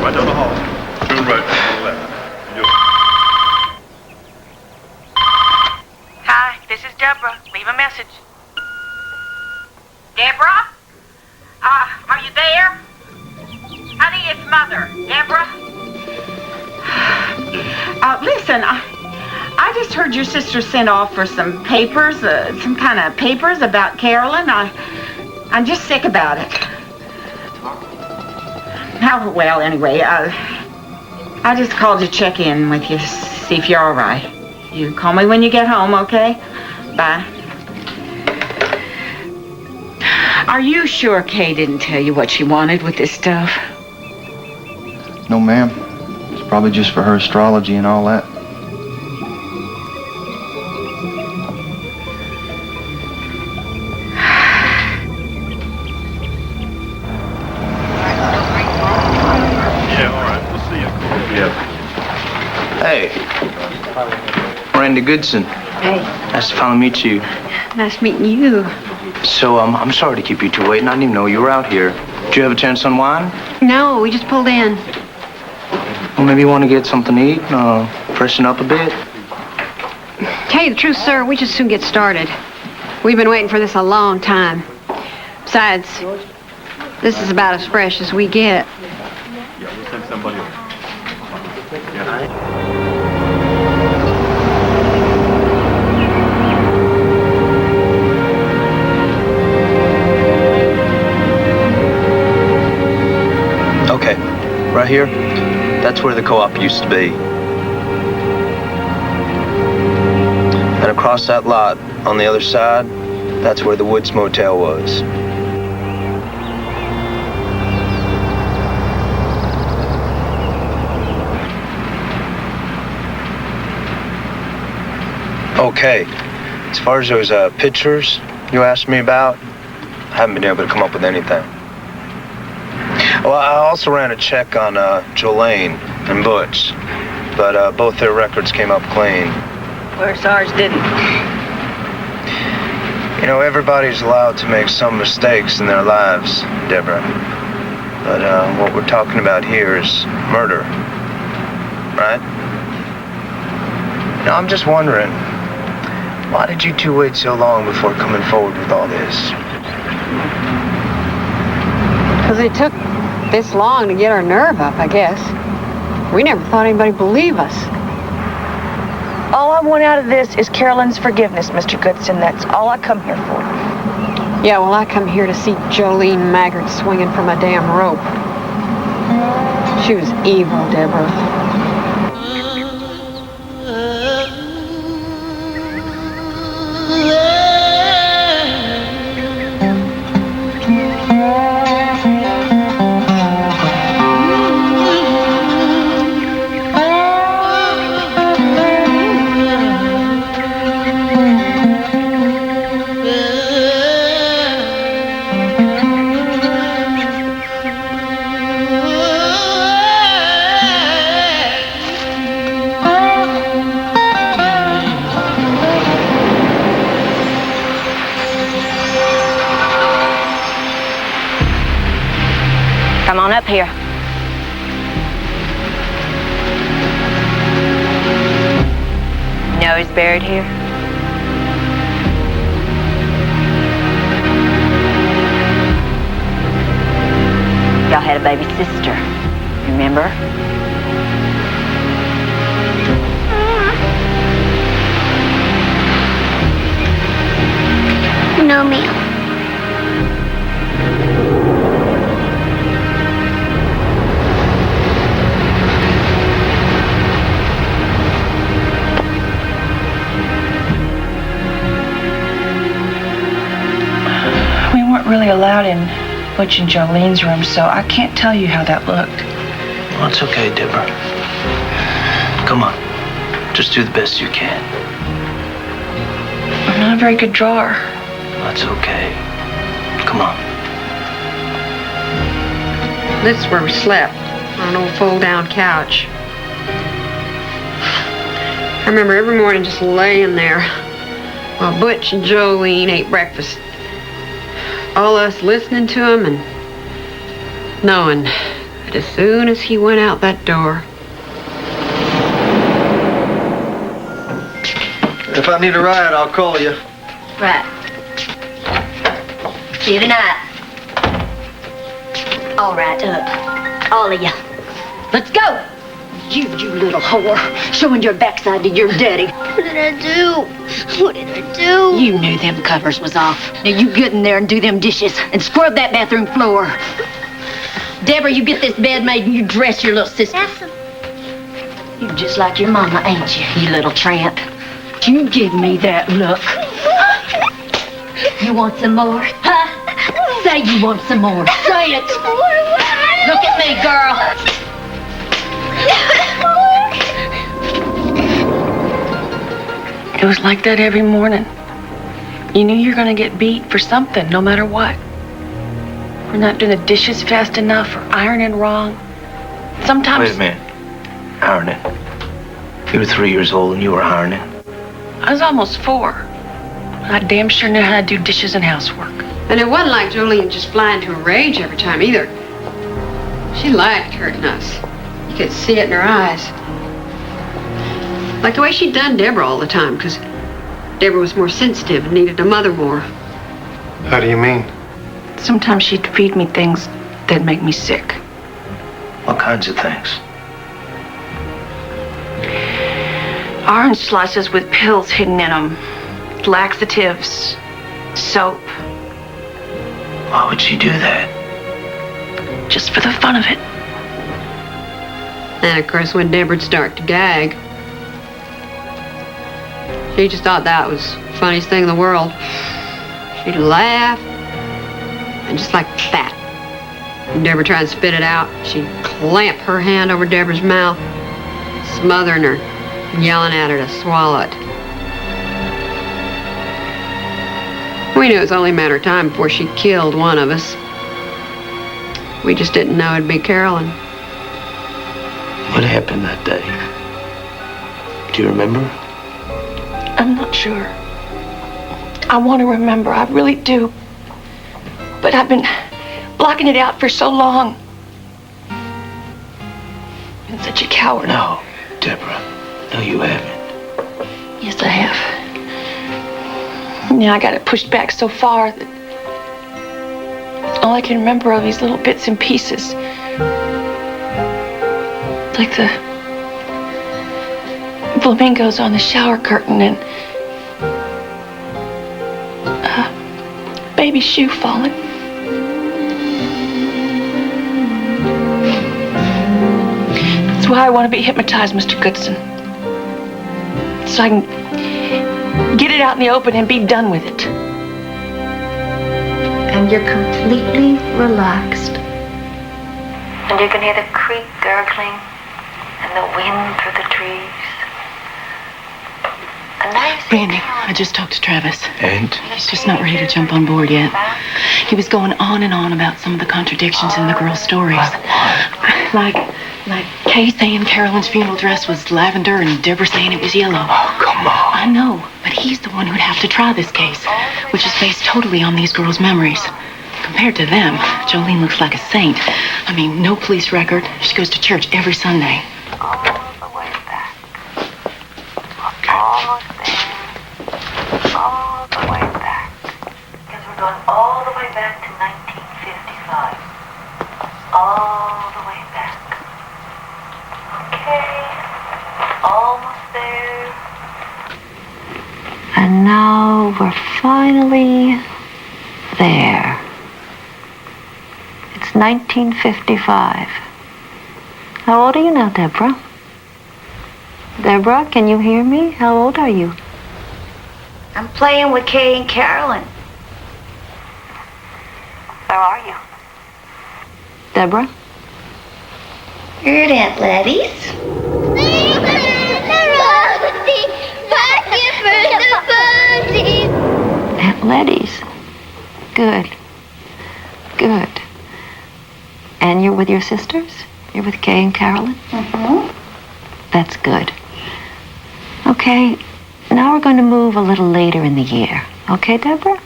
Right down the hall. Turn right, turn left. Hi, this is Deborah. Leave a message. Deborah? Are you there? mother, Deborah. Listen, I just heard your sister sent off for some papers, some kind of papers about Carolyn. I'm just sick about it. Oh, well, anyway, I just called to check in with you, see if you're all right. You call me when you get home, okay? Bye. Are you sure Kay didn't tell you what she wanted with this stuff? No, ma'am. It's probably just for her astrology and all that. Hey, Randy Goodson. Hey. Nice to finally meet you. Nice meeting you. So, I'm sorry to keep you two waiting. I didn't even know you were out here. Did you have a chance to unwind? No, we just pulled in. Well, maybe you want to get something to eat, freshen up a bit? Tell you the truth, sir, we just soon get started. We've been waiting for this a long time. Besides, this is about as fresh as we get. Yeah, we'll send somebody over. Okay, right here, that's where the co-op used to be. And across that lot, on the other side, that's where the Woods Motel was. Okay, as far as those pictures you asked me about, I haven't been able to come up with anything. Well, I also ran a check on Jolene and Butch, but both their records came up clean. Whereas ours didn't. You know, everybody's allowed to make some mistakes in their lives, Deborah. But what we're talking about here is murder, right? You know, I'm just wondering, why did you two wait so long before coming forward with all this? Because it took this long to get our nerve up, I guess. We never thought anybody'd believe us. All I want out of this is Carolyn's forgiveness, Mr. Goodson. That's all I come here for. Yeah, well, I come here to see Jolene Maggard swinging from a damn rope. She was evil, Deborah. Come on up here. You know he's buried here? Y'all had a baby sister, remember? No, ma'am. We weren't really allowed in Butch and Jolene's room, so I can't tell you how that looked. Well, it's okay, Deborah. Come on. Just do the best you can. I'm not a very good drawer. That's okay. Come on. This is where we slept, on an old fold-down couch. I remember every morning just laying there while Butch and Jolene ate breakfast. All us listening to him and knowing that as soon as he went out that door. If I need a ride, I'll call you. Right. See you tonight. All right, up. All of you. Let's go. You little whore. Showing your backside to your daddy. What did I do? What did I do? You knew them covers was off. Now you get in there and do them dishes and scrub that bathroom floor. Deborah, you get this bed made and you dress your little sister. You just like your mama, ain't you, you little tramp? You give me that look. You want some more? Huh? Say you want some more. Say it. Look at me, girl. It was like that every morning. You knew you were going to get beat for something, no matter what. For not doing the dishes fast enough or ironing wrong. Sometimes... Wait a minute. Ironing. You were 3 years old and you were ironing. I was almost 4. I damn sure knew how to do dishes and housework. And it wasn't like Jolene just fly into a rage every time either. She liked hurting us. You could see it in her eyes. Like the way she'd done Deborah all the time, because Deborah was more sensitive and needed a mother more. How do you mean? Sometimes she'd feed me things that'd make me sick. What kinds of things? Orange slices with pills hidden in them. Laxatives. Soap. Why would she do that? Just for the fun of it. And of course, when Deborah'd start to gag, she just thought that was the funniest thing in the world. She'd laugh, and just like that, when Deborah tried to spit it out, she'd clamp her hand over Deborah's mouth, smothering her, yelling at her to swallow it. We knew it was only a matter of time before she killed one of us. We just didn't know it'd be Carolyn. What happened that day? Do you remember? I'm not sure. I want to remember, I really do. But I've been blocking it out for so long. I'm such a coward. No, Deborah. No, you haven't. Yes, I have. Now I got it pushed back so far that all I can remember are these little bits and pieces. Like the flamingos on the shower curtain and a baby shoe falling. That's why I want to be hypnotized, Mr. Goodson. So I can get it out in the open and be done with it. And you're completely relaxed. And you can hear the creek gurgling and the wind through the trees. And now you see Randy, I just talked to Travis. And? He's just not ready to jump on board yet. He was going on and on about some of the contradictions in the girls' stories. Like Kay saying Carolyn's funeral dress was lavender and Deborah saying it was yellow. Oh, come on. I know, but he's the one who'd have to try this case, which is based totally on these girls' memories. Compared to them, Jolene looks like a saint. I mean, no police record. She goes to church every Sunday. all the way back. Almost there. All the way back. Because we're going all the way back to 1955. All the way back. Okay. Almost there. And now we're finally there. It's 1955. How old are you now, Deborah? Deborah, can you hear me? How old are you? I'm playing with Kay and Carolyn. Where are you? Deborah? You're at Aunt Letty's. Aunt Letty's. Good. Good. And you're with your sisters? You're with Kay and Carolyn? Mm-hmm. That's good. Okay, now we're going to move a little later in the year. Okay, Deborah?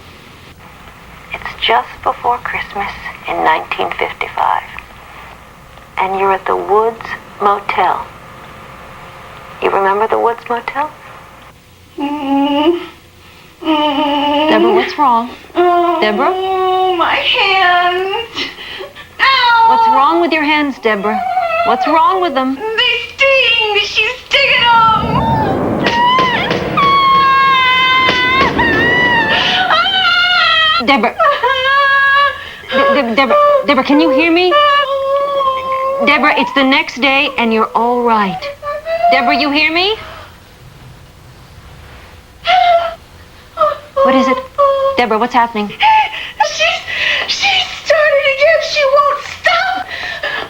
It's just before Christmas in 1955. And you're at the Woods Motel. You remember the Woods Motel? Deborah, what's wrong? Deborah? Oh, my hands. Ow! What's wrong with with your hands, Deborah? What's wrong with them? They sting. She's stinging them. Deborah. Deborah, can you hear me? Deborah, it's the next day and you're all right. Deborah, you hear me? What is it? Deborah, what's happening? She's started again. She won't stop.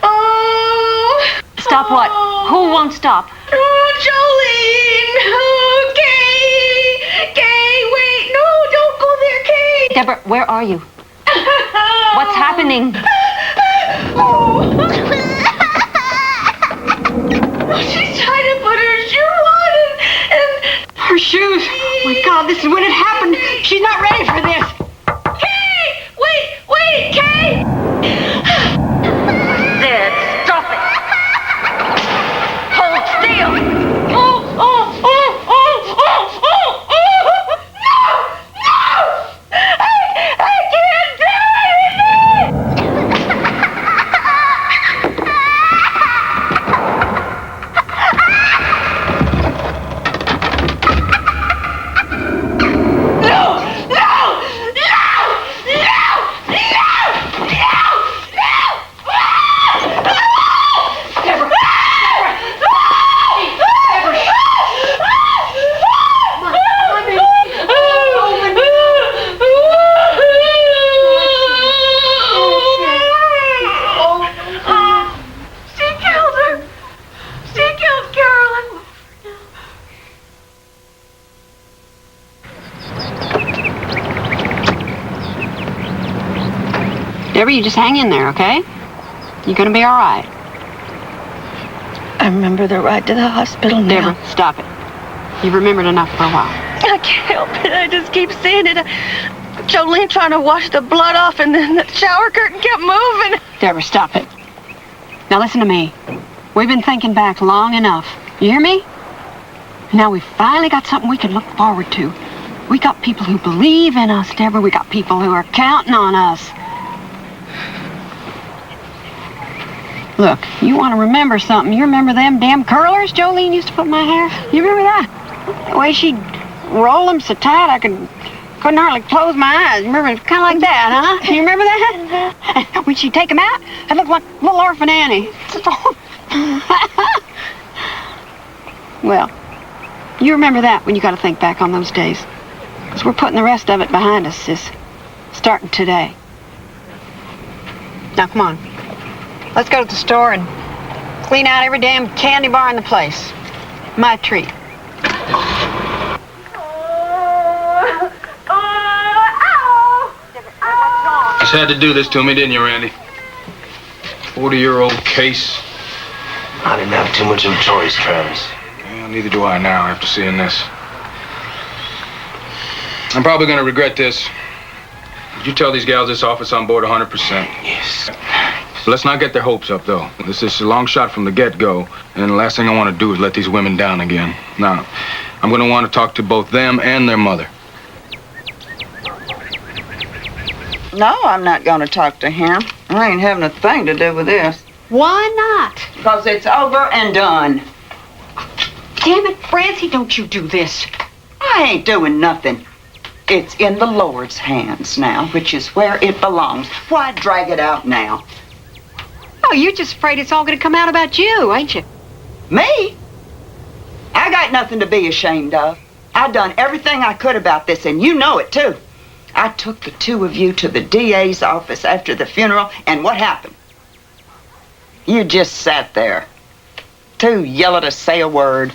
Oh. Stop what? Who won't stop? Jolene. Oh, Kay, wait. No, don't go there, Kay. Deborah, where are you? What's happening? She's trying to put her shoe on and her shoes. Oh my God, this is when it happened. She's not ready for this. Kay! Wait, Kay! Dad, stop it. Hold still. No! I can't do She killed Carolyn. Deborah, you just hang in there, okay? You're gonna be all right. I remember the ride to the hospital now. Deborah, stop it. You've remembered enough for a while. I can't help it. I just keep seeing it. Jolene trying to wash the blood off, and then the shower curtain kept moving. Deborah, stop it. Now listen to me. We've been thinking back long enough. You hear me? Now we finally got something we can look forward to. We got people who believe in us, Deborah. We got people who are counting on us. Look, you want to remember something. You remember them damn curlers Jolene used to put in my hair? You remember that? The way she'd roll them so tight I couldn't hardly close my eyes. Remember, it was kind of like that, huh? You remember that? When she'd take them out, I looked like little orphan Annie. Well, you remember that when you got to think back on those days. Because we're putting the rest of it behind us, sis. Starting today. Now, come on. Let's go to the store and clean out every damn candy bar in the place. My treat. Just had to do this to me, didn't you, Randy? 40-year-old case. I didn't have too much of a choice, Travis. Well, neither do I now after seeing this. I'm probably going to regret this. Did you tell these gals this office on board 100%? Yes. But let's not get their hopes up, though. This is a long shot from the get-go, and the last thing I want to do is let these women down again. Now, I'm going to want to talk to both them and their mother. No, I'm not going to talk to him. I ain't having a thing to do with this. Why not? Because it's over and done. Damn it, Francie, don't you do this. I ain't doing nothing. It's in the Lord's hands now, which is where it belongs. Why drag it out now? Oh, you're just afraid it's all going to come out about you, ain't you? Me? I got nothing to be ashamed of. I done everything I could about this, and you know it, too. I took the two of you to the DA's office after the funeral, and what happened? You just sat there, too yellow to say a word.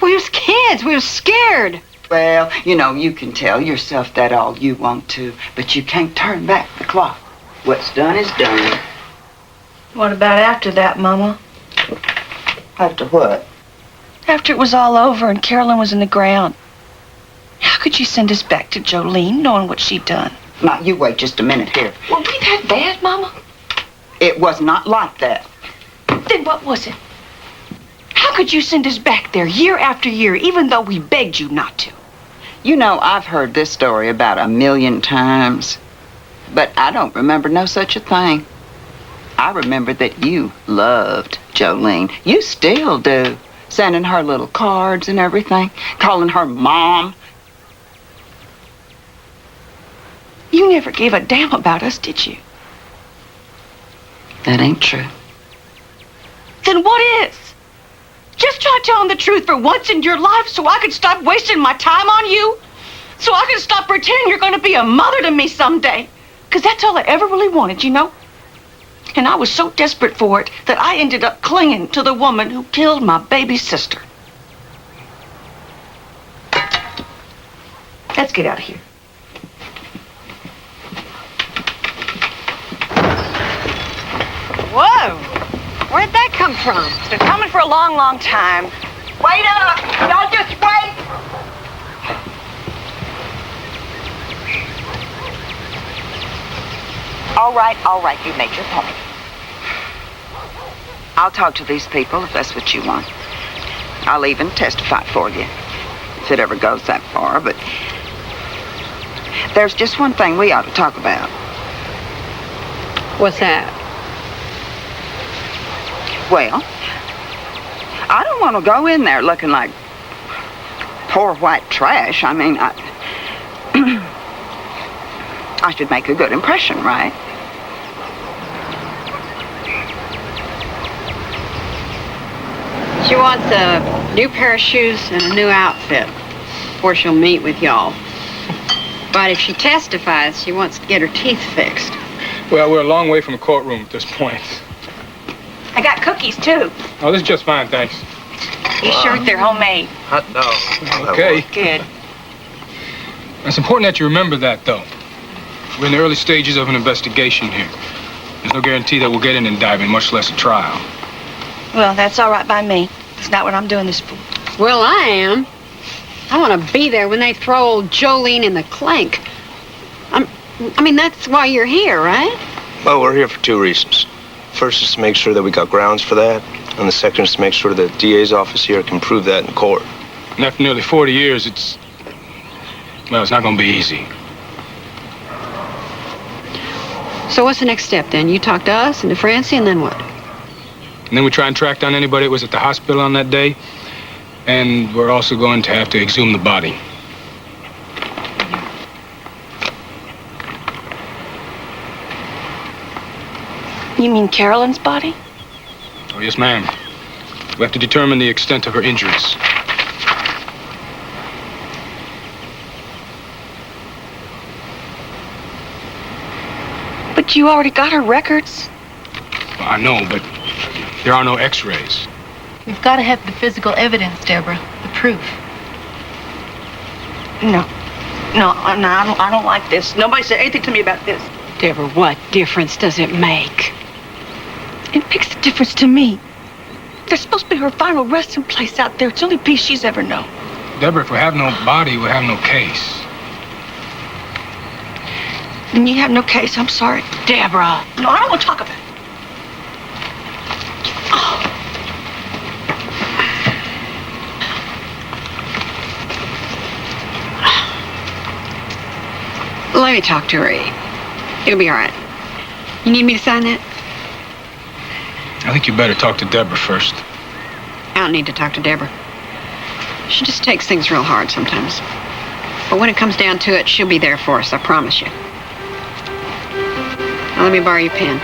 We was kids. We was scared. Well, you know, you can tell yourself that all you want to, but you can't turn back the clock. What's done is done. What about after that, Mama? After what? After it was all over and Carolyn was in the ground. How could you send us back to Jolene knowing what she'd done? Now, you wait just a minute here. Were we that bad, Mama? It was not like that. Then what was it? How could you send us back there year after year, even though we begged you not to? You know, I've heard this story about 1,000,000 times, but I don't remember no such a thing. I remember that you loved Jolene. You still do. Sending her little cards and everything, calling her Mom. You never gave a damn about us, did you? That ain't true. Then what is? Just try telling the truth for once in your life so I could stop wasting my time on you? So I could stop pretending you're going to be a mother to me someday? Because that's all I ever really wanted, you know? And I was so desperate for it that I ended up clinging to the woman who killed my baby sister. Let's get out of here. Whoa! Where'd that come from? It's been coming for a long, long time. Wait up! Y'all just wait! All right, you made your point. I'll talk to these people if that's what you want. I'll even testify for you, if it ever goes that far, but there's just one thing we ought to talk about. What's that? Well, I don't want to go in there looking like poor white trash. I mean, I should make a good impression, right? She wants a new pair of shoes and a new outfit before she'll meet with y'all. But if she testifies, she wants to get her teeth fixed. Well, we're a long way from the courtroom at this point. I got cookies, too. Oh, this is just fine, thanks. You sure they're homemade? Hot dog. Okay. Good. It's important that you remember that, though. We're in the early stages of an investigation here. There's no guarantee that we'll get an indictment, much less a trial. Well, that's all right by me. It's not what I'm doing this for. Well, I am. I want to be there when they throw old Jolene in the clink. I mean, that's why you're here, right? Well, we're here for two reasons. First is to make sure that we got grounds for that, and the second is to make sure the DA's office here can prove that in court. And after nearly 40 years, it's not going to be easy. So what's the next step, then? You talk to us and to Francie, and then what? And then we try and track down anybody that was at the hospital on that day. And we're also going to have to exhume the body. You mean Carolyn's body? Oh, yes, ma'am. We have to determine the extent of her injuries. But you already got her records. Well, I know, but there are no x-rays. We've got to have the physical evidence, Deborah. The proof. No, I don't like this. Nobody said anything to me about this. Deborah, what difference does it make? It makes a difference to me. There's supposed to be her final resting place out there. It's the only peace she's ever known. Deborah, if we have no body, we have no case. And you have no case, I'm sorry. Deborah. No, I don't want to talk about it. Let me talk to her. It'll be all right. You need me to sign that? I think you better talk to Deborah first. I don't need to talk to Deborah. She just takes things real hard sometimes. But when it comes down to it, she'll be there for us, I promise you. Now, let me borrow your pen.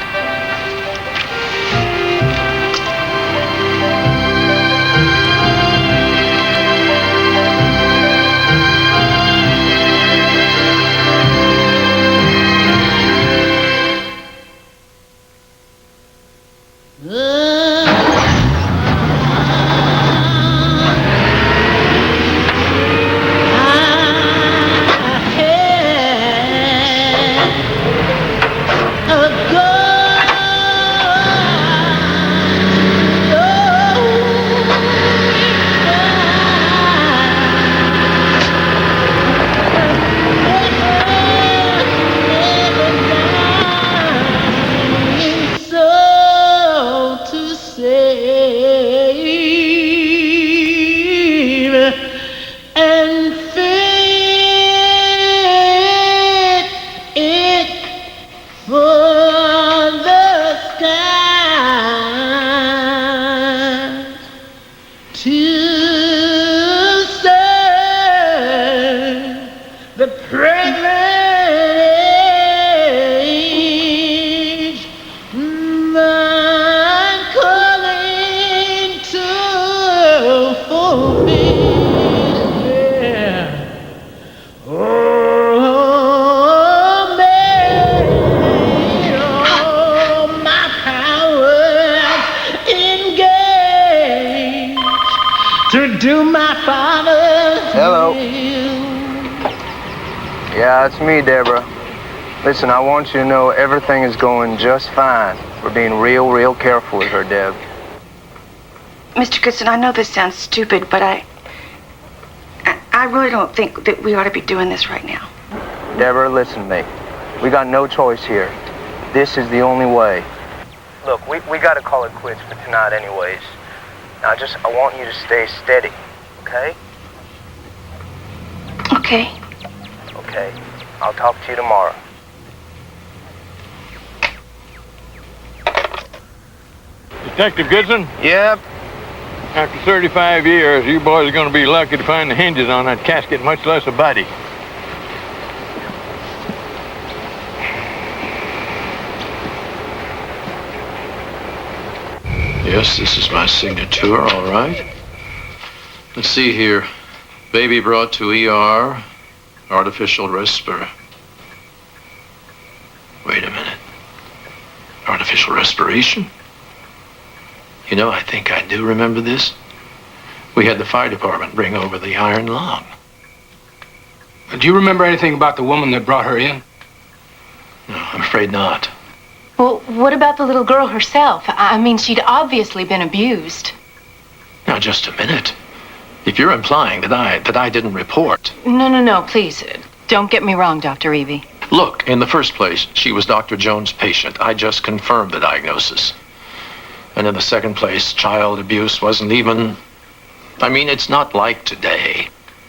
That's me, Deborah. Listen, I want you to know everything is going just fine. We're being real careful with her, Deb. Mr. Goodson, I know this sounds stupid, but I really don't think that we ought to be doing this right now. Deborah, listen to me. We got no choice here. This is the only way. Look, we got to call it quits for tonight anyways. Now, I want you to stay steady, okay? Okay. Okay. I'll talk to you tomorrow. Detective Goodson? Yep. After 35 years, you boys are going to be lucky to find the hinges on that casket, much less a body. Yes, this is my signature, all right. Let's see here. Baby brought to ER, artificial respir. Wait a minute. Artificial respiration? You know, I think I do remember this. We had the fire department bring over the iron lung. Do you remember anything about the woman that brought her in? No, I'm afraid not. Well, what about the little girl herself? I mean, she'd obviously been abused. Now, just a minute. If you're implying that I didn't report. No, please. Don't get me wrong, Dr. Evie. Look, in the first place, she was Dr. Jones' patient. I just confirmed the diagnosis. And in the second place, child abuse wasn't even... I mean, it's not like today.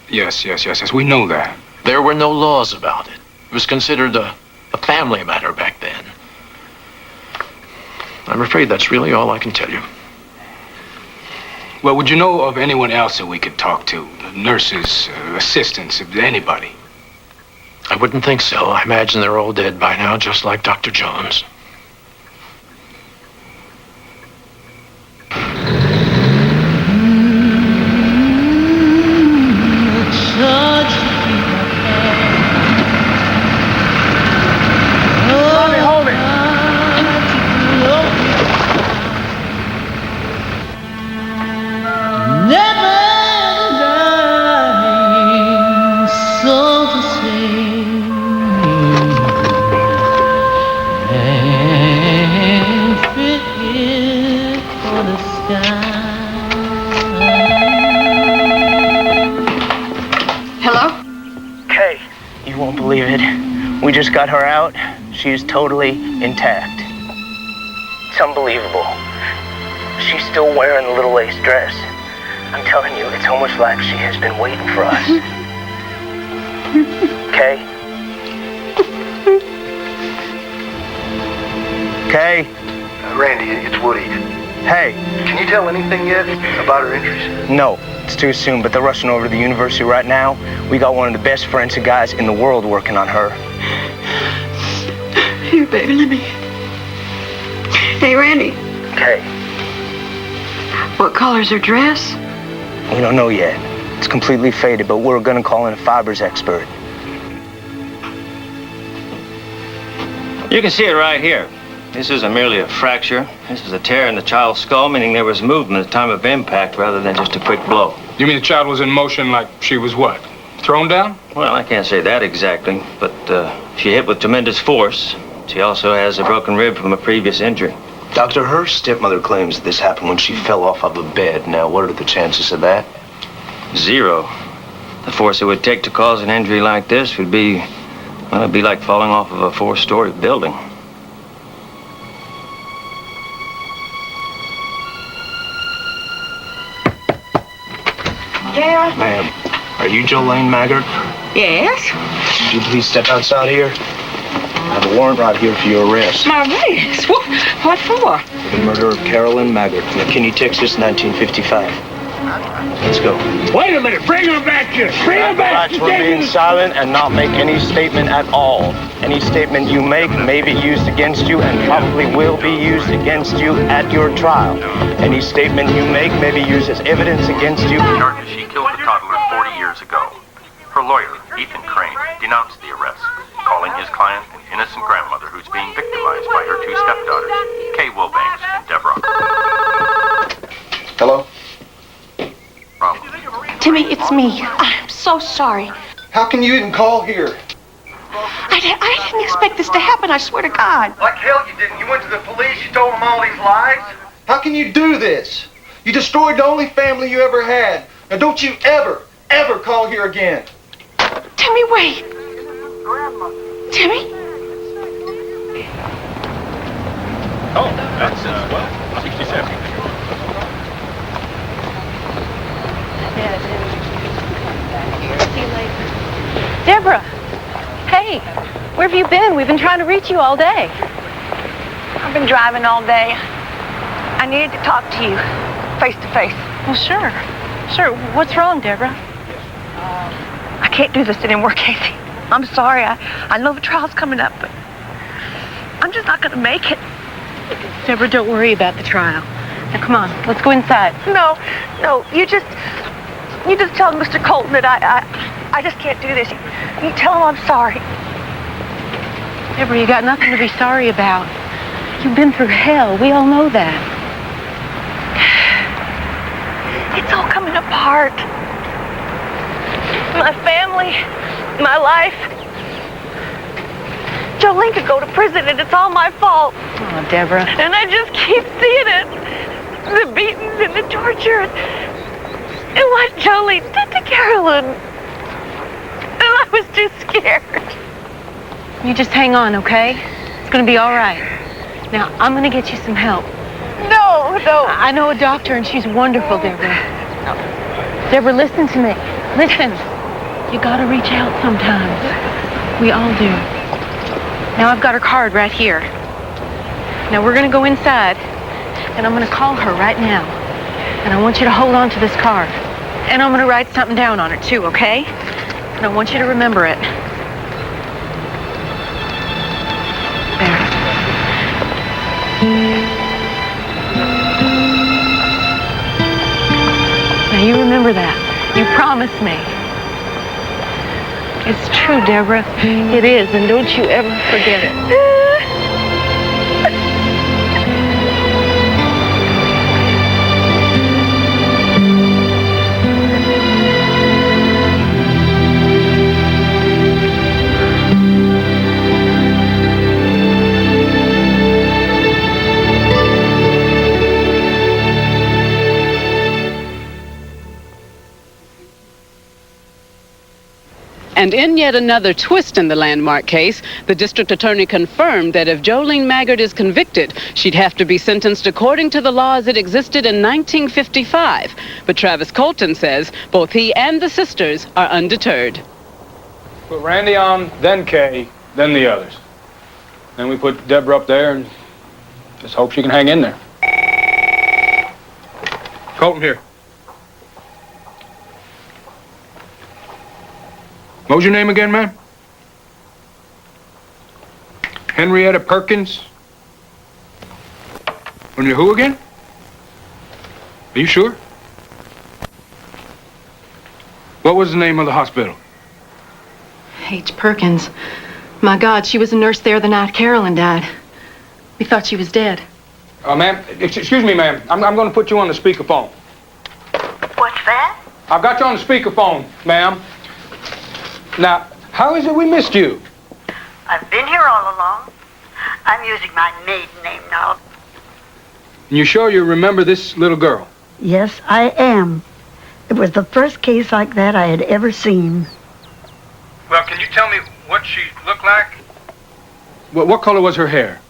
Yes, we know that. There were no laws about it. It was considered a family matter back then. I'm afraid that's really all I can tell you. Well, would you know of anyone else that we could talk to? Nurses, assistants, anybody? I wouldn't think so. I imagine they're all dead by now, just like Dr. Jones. Hold it. Hello? Kay, you won't believe it. We just got her out. She is totally intact. It's unbelievable. She's still wearing the little lace dress. I'm telling you, it's almost like she has been waiting for us. Kay? Kay? Randy, it's Woody. Hey. Can you tell anything yet about her injuries? No, it's too soon, but they're rushing over to the university right now. We got one of the best forensic guys in the world working on her. Here, baby, let me... Hey, Randy. Kay. What color's her dress? We don't know yet. It's completely faded, but we're gonna call in a fibers expert. You can see it right here. This isn't merely a fracture. This is a tear in the child's skull, meaning there was movement at the time of impact rather than just a quick blow. You mean the child was in motion like she was what? Thrown down? Well, I can't say that exactly, but she hit with tremendous force. She also has a broken rib from a previous injury. Doctor, her stepmother claims this happened when she fell off of a bed. Now, what are the chances of that? 0. The force it would take to cause an injury like this would be, well, it'd be like falling off of a 4-story building. Yeah? Ma'am, are you Jolene Maggart? Yes? Could you please step outside here? I have a warrant right here for your arrest. My arrest? What for? For the murder of Carolyn Maggart in McKinney, Texas, 1955. Let's go. Wait a minute. Bring her back here. Bring her back. To remain silent and not make any statement at all. Any statement you make may be used against you and probably will be used against you at your trial. Any statement you make may be used as evidence against you. Charges she killed the toddler 40 years ago. Her lawyer, Ethan Crane, denounced the arrest, calling his client an innocent grandmother who's being victimized by her 2 stepdaughters, Kay Wilbanks and Deborah. Hello? Timmy, it's me. I'm so sorry. How can you even call here? I didn't expect this to happen, I swear to God. Like hell you didn't. You went to the police, you told them all these lies. How can you do this? You destroyed the only family you ever had. Now don't you ever call here again. Timmy, wait. Timmy? Oh, that's, 67. Deborah! Hey, where have you been? We've been trying to reach you all day. I've been driving all day. I needed to talk to you, face to face. Well, sure. Sure. What's wrong, Deborah? I can't do this anymore, Casey. I'm sorry. I know the trial's coming up, but I'm just not going to make it. Deborah, don't worry about the trial. Now, come on. Let's go inside. No. You just tell Mr. Colton that I just can't do this. You tell him I'm sorry. Deborah, you got nothing to be sorry about. You've been through hell. We all know that. It's all coming apart. My family, my life. Jolene could go to prison and it's all my fault. Oh, Deborah. And I just keep seeing it. The beatings and the torture. And what Jolene did to Carolyn. And I was too scared. You just hang on, okay? It's gonna be all right. Now, I'm gonna get you some help. No. I know a doctor and she's wonderful, Deborah. Deborah, listen to me. Listen. You gotta reach out sometimes. We all do. Now, I've got her card right here. Now, we're gonna go inside and I'm gonna call her right now. And I want you to hold on to this card. And I'm gonna write something down on it too, okay? And I want you to remember it. There. Now you remember that. You promised me. It's true, Deborah. It is, and don't you ever forget it. And in yet another twist in the landmark case, the district attorney confirmed that if Jolene Maggard is convicted, she'd have to be sentenced according to the law as it existed in 1955. But Travis Colton says both he and the sisters are undeterred. Put Randy on, then Kay, then the others. Then we put Deborah up there and just hope she can hang in there. Colton here. What was your name again, ma'am? Henrietta Perkins? And you're who again? Are you sure? What was the name of the hospital? H. Perkins. My God, she was a nurse there the night Carolyn died. We thought she was dead. Ma'am, excuse me, ma'am. I'm going to put you on the speakerphone. What's that? I've got you on the speakerphone, ma'am. Now, how is it we missed you? I've been here all along. I'm using my maiden name now. You sure you remember this little girl? Yes, I am. It was the first case like that I had ever seen. Well, can you tell me what she looked like? What color was her hair?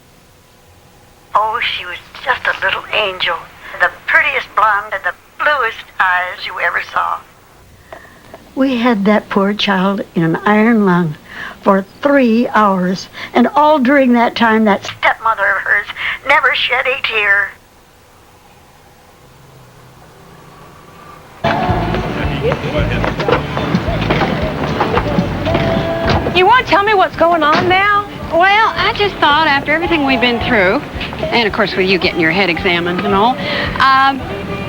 Oh, she was just a little angel. The prettiest blonde and the bluest eyes you ever saw. We had that poor child in an iron lung for 3 hours. And all during that time, that stepmother of hers never shed a tear. You want to tell me what's going on now? Well, I just thought after everything we've been through, and of course with you getting your head examined and all,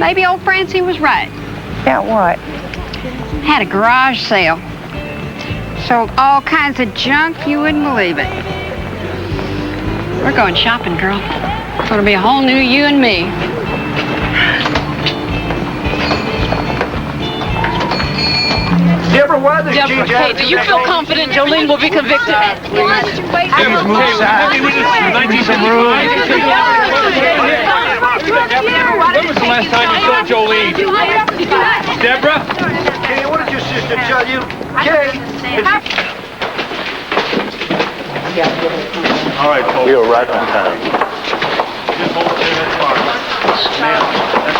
maybe old Francie was right. Yeah, what? Had a garage sale. Sold all kinds of junk, you wouldn't believe it. We're going shopping, girl. It's gonna be a whole new you and me. Deborah, why this Deborah, Kay, do you feel confident Jolene will be convicted? Please move aside. When was the last time you saw Jolene? Deborah? Kay, what did your sister tell you? Kay! All right, folks. We are right on time.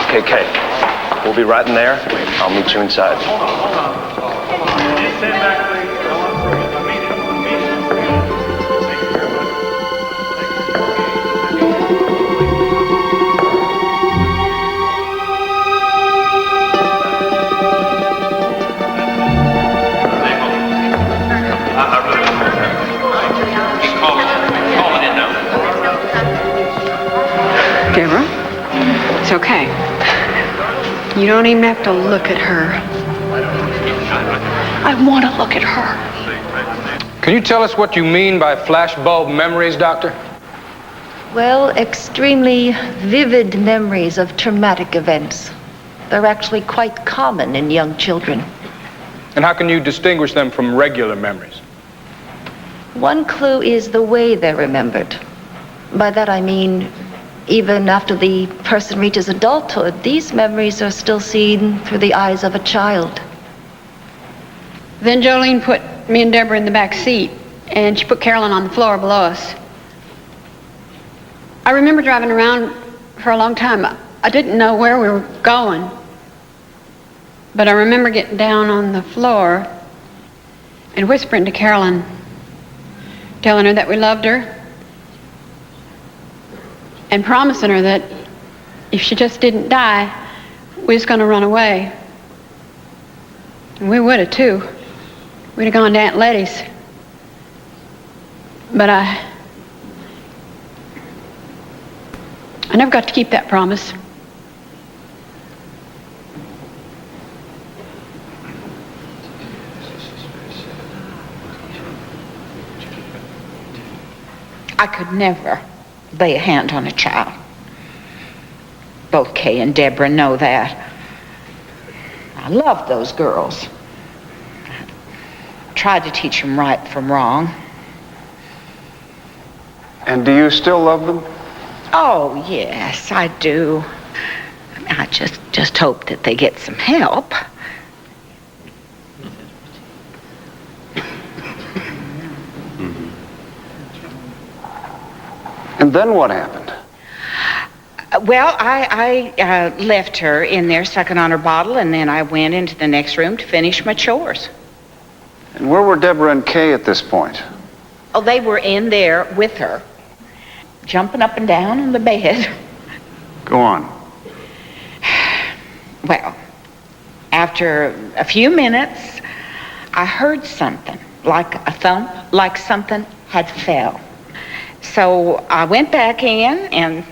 KK, we'll be right in there. I'll meet you inside. Deborah, it's okay. You don't even have to look at her. I want to look at her. Can you tell us what you mean by flashbulb memories, Doctor? Well, extremely vivid memories of traumatic events. They're actually quite common in young children. And how can you distinguish them from regular memories? One clue is the way they're remembered. By that I mean, even after the person reaches adulthood, these memories are still seen through the eyes of a child. Then Jolene put me and Deborah in the back seat, and she put Carolyn on the floor below us. I remember driving around for a long time. I didn't know where we were going, but I remember getting down on the floor and whispering to Carolyn, telling her that we loved her, and promising her that if she just didn't die, we was going to run away. And we would have, too. We'd have gone to Aunt Letty's. But I never got to keep that promise. I could never lay a hand on a child. Both Kay and Deborah know that. I love those girls. I tried to teach them right from wrong. And do you still love them? Oh, yes, I do. I just hope that they get some help. And then what happened? Well, I left her in there sucking on her bottle, and then I went into the next room to finish my chores. And where were Deborah and Kay at this point? Oh, they were in there with her, jumping up and down on the bed. Go on. Well, after a few minutes, I heard something, like a thump, like something had fell. So I went back in, and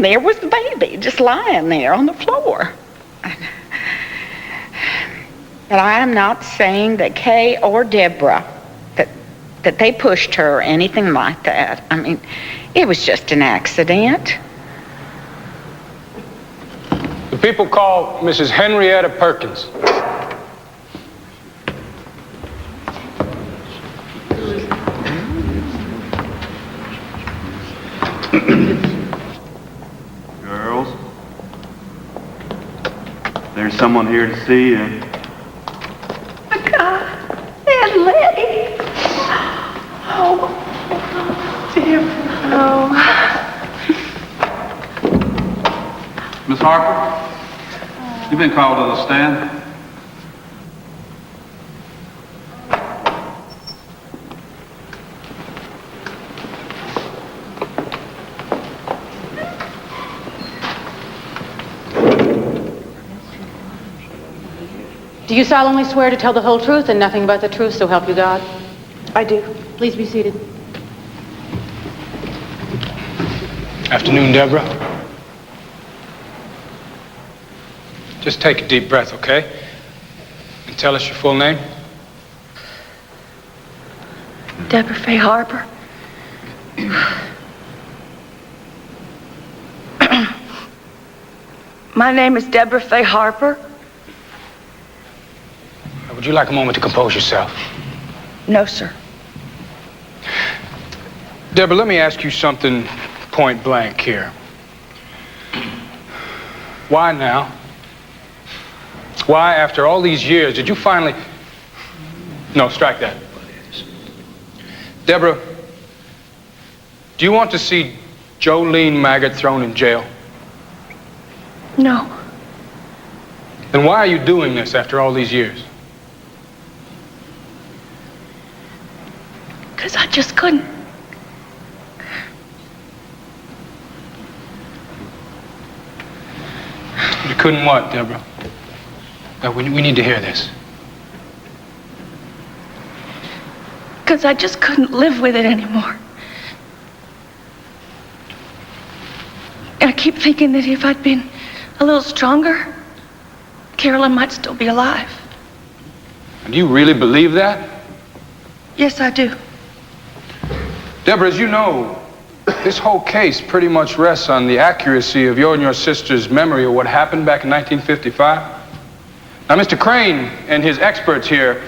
there was the baby just lying there on the floor. But I am not saying that Kay or Deborah, that they pushed her or anything like that. I mean, it was just an accident. The people call Mrs. Henrietta Perkins. Girls, there's someone here to see you. Aunt Letty. Oh, dear. Oh. Miss Harper, you've been called to the stand. Do you solemnly swear to tell the whole truth and nothing but the truth, so help you God? I do. Please be seated. Afternoon, Deborah. Just take a deep breath, okay? And tell us your full name. Deborah Fay Harper. My name is Deborah Fay Harper. would you like a moment to compose yourself? No, sir. Deborah, let me ask you something point blank here. Why now? Why, after all these years, did you finally... No, strike that. Deborah, do you want to see Jolene Maggart thrown in jail? No. Then why are you doing this after all these years? Because I just couldn't. You couldn't what, Deborah? No, we need to hear this. Because I just couldn't live with it anymore. And I keep thinking that if I'd been a little stronger, Carolyn might still be alive. And do you really believe that? Yes, I do. Deborah, as you know, this whole case pretty much rests on the accuracy of your and your sister's memory of what happened back in 1955. Now, Mr. Crane and his experts here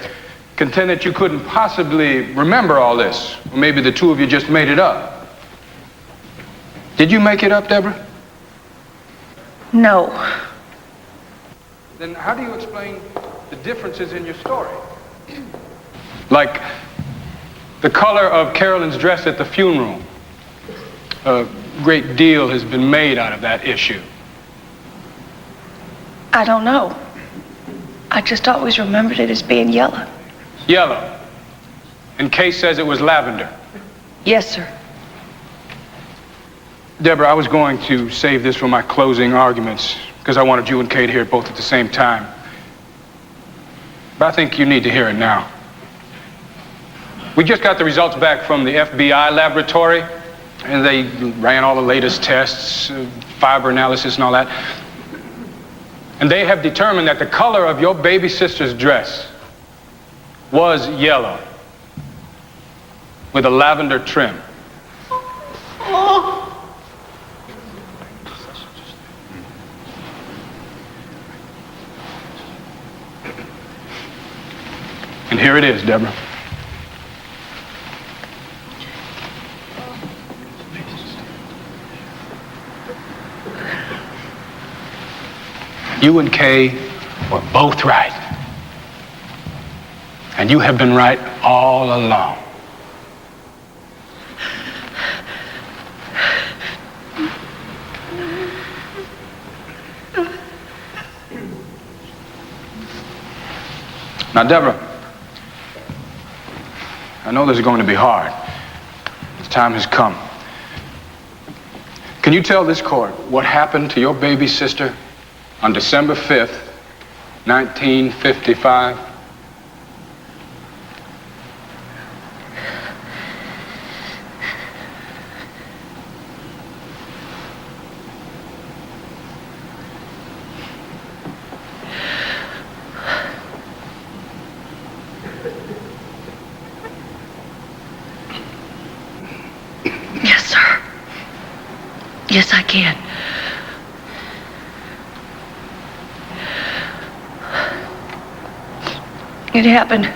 contend that you couldn't possibly remember all this. Or maybe the two of you just made it up. Did you make it up, Deborah? No. Then how do you explain the differences in your story? Like the color of Carolyn's dress at the funeral. A great deal has been made out of that issue. I don't know. I just always remembered it as being yellow. Yellow. And Kay says it was lavender. Yes, sir. Deborah, I was going to save this for my closing arguments because I wanted you and Kay to hear it both at the same time. But I think you need to hear it now. We just got the results back from the FBI laboratory, and they ran all the latest tests, fiber analysis and all that. And they have determined that the color of your baby sister's dress was yellow with a lavender trim. And here it is, Deborah. You and Kay were both right. And you have been right all along. Now, Deborah, I know this is going to be hard. The time has come. Can you tell this court what happened to your baby sister on December 5th, 1955? Yes, sir. Yes, I can. It happened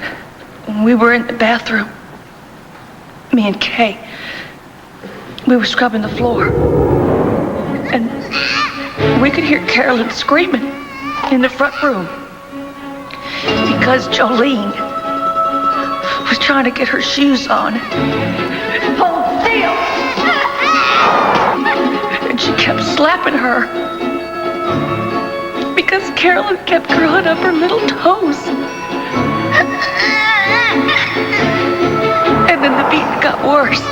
when we were in the bathroom. Me and Kay. We were scrubbing the floor. And we could hear Carolyn screaming in the front room. Because Jolene was trying to get her shoes on. Hold still! And she kept slapping her. Because Carolyn kept curling up her little toes. And then the beating got worse.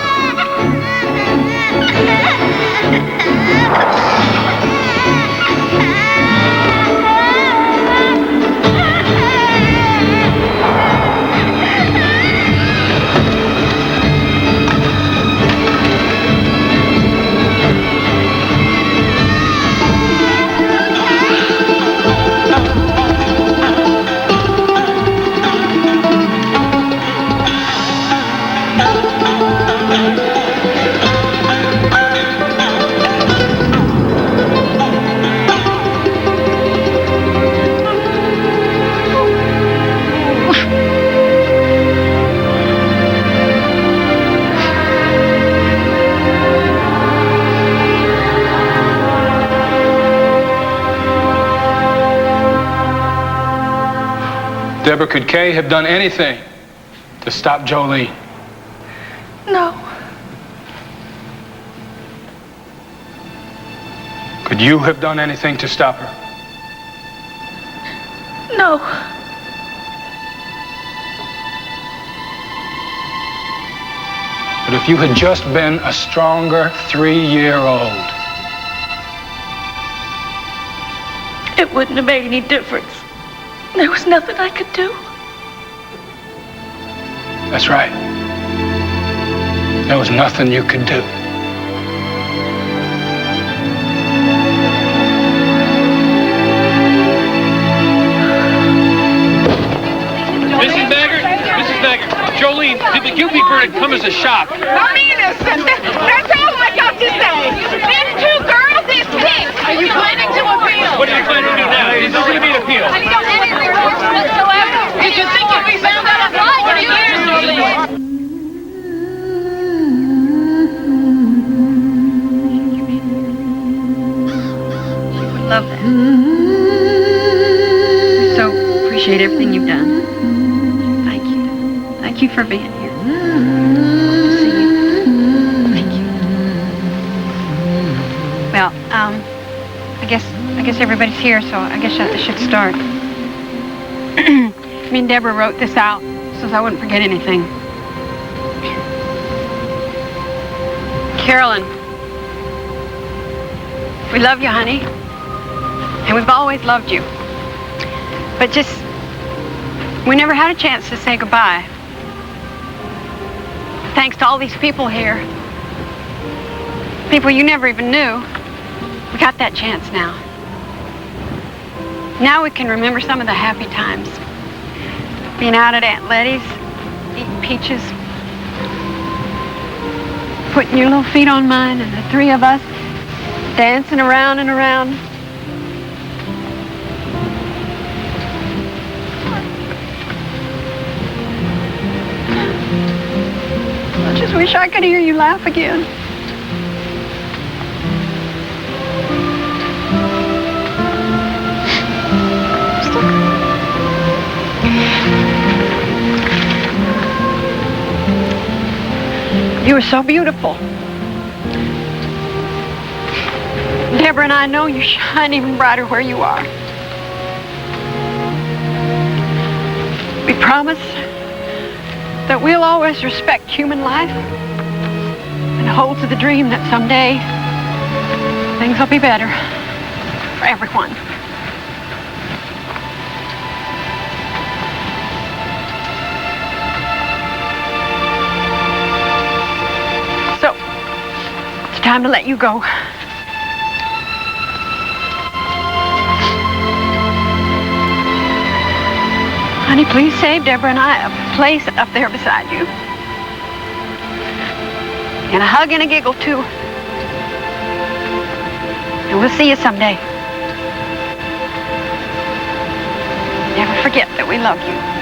Deborah, could Kay have done anything to stop Jolene? No. Could you have done anything to stop her? No. But if you had just been a stronger 3-year-old. It wouldn't have made any difference. There was nothing I could do. That's right. There was nothing you could do. Mrs. Maggart, Jolene, did the guilty verdict come as a shock? I'm innocent. That's all I got to say. These 2 girls is kicked. Are you planning to appeal? What are you planning to do now? Is this going to be an appeal? I don't have any remorse whatsoever. Did you think you'd be found out of life? What are you Love that. So appreciate everything you've done. Thank you. Thank you for being here. Good to see you. Thank you. Well, I guess everybody's here, so I guess I should start. Me and Deborah wrote this out so I wouldn't forget anything. Carolyn, we love you, honey. And we've always loved you. But we never had a chance to say goodbye. Thanks to all these people here. People you never even knew. We got that chance now. Now we can remember some of the happy times. Being out at Aunt Letty's, eating peaches. Putting your little feet on mine and the 3 of us dancing around and around. I just wish I could hear you laugh again. You were so beautiful. Deborah and I know you shine even brighter where you are. We promise that we'll always respect human life and hold to the dream that someday things will be better for everyone. So, it's time to let you go. Honey, please save Deborah and I a place up there beside you. And a hug and a giggle, too. And we'll see you someday. Never forget that we love you.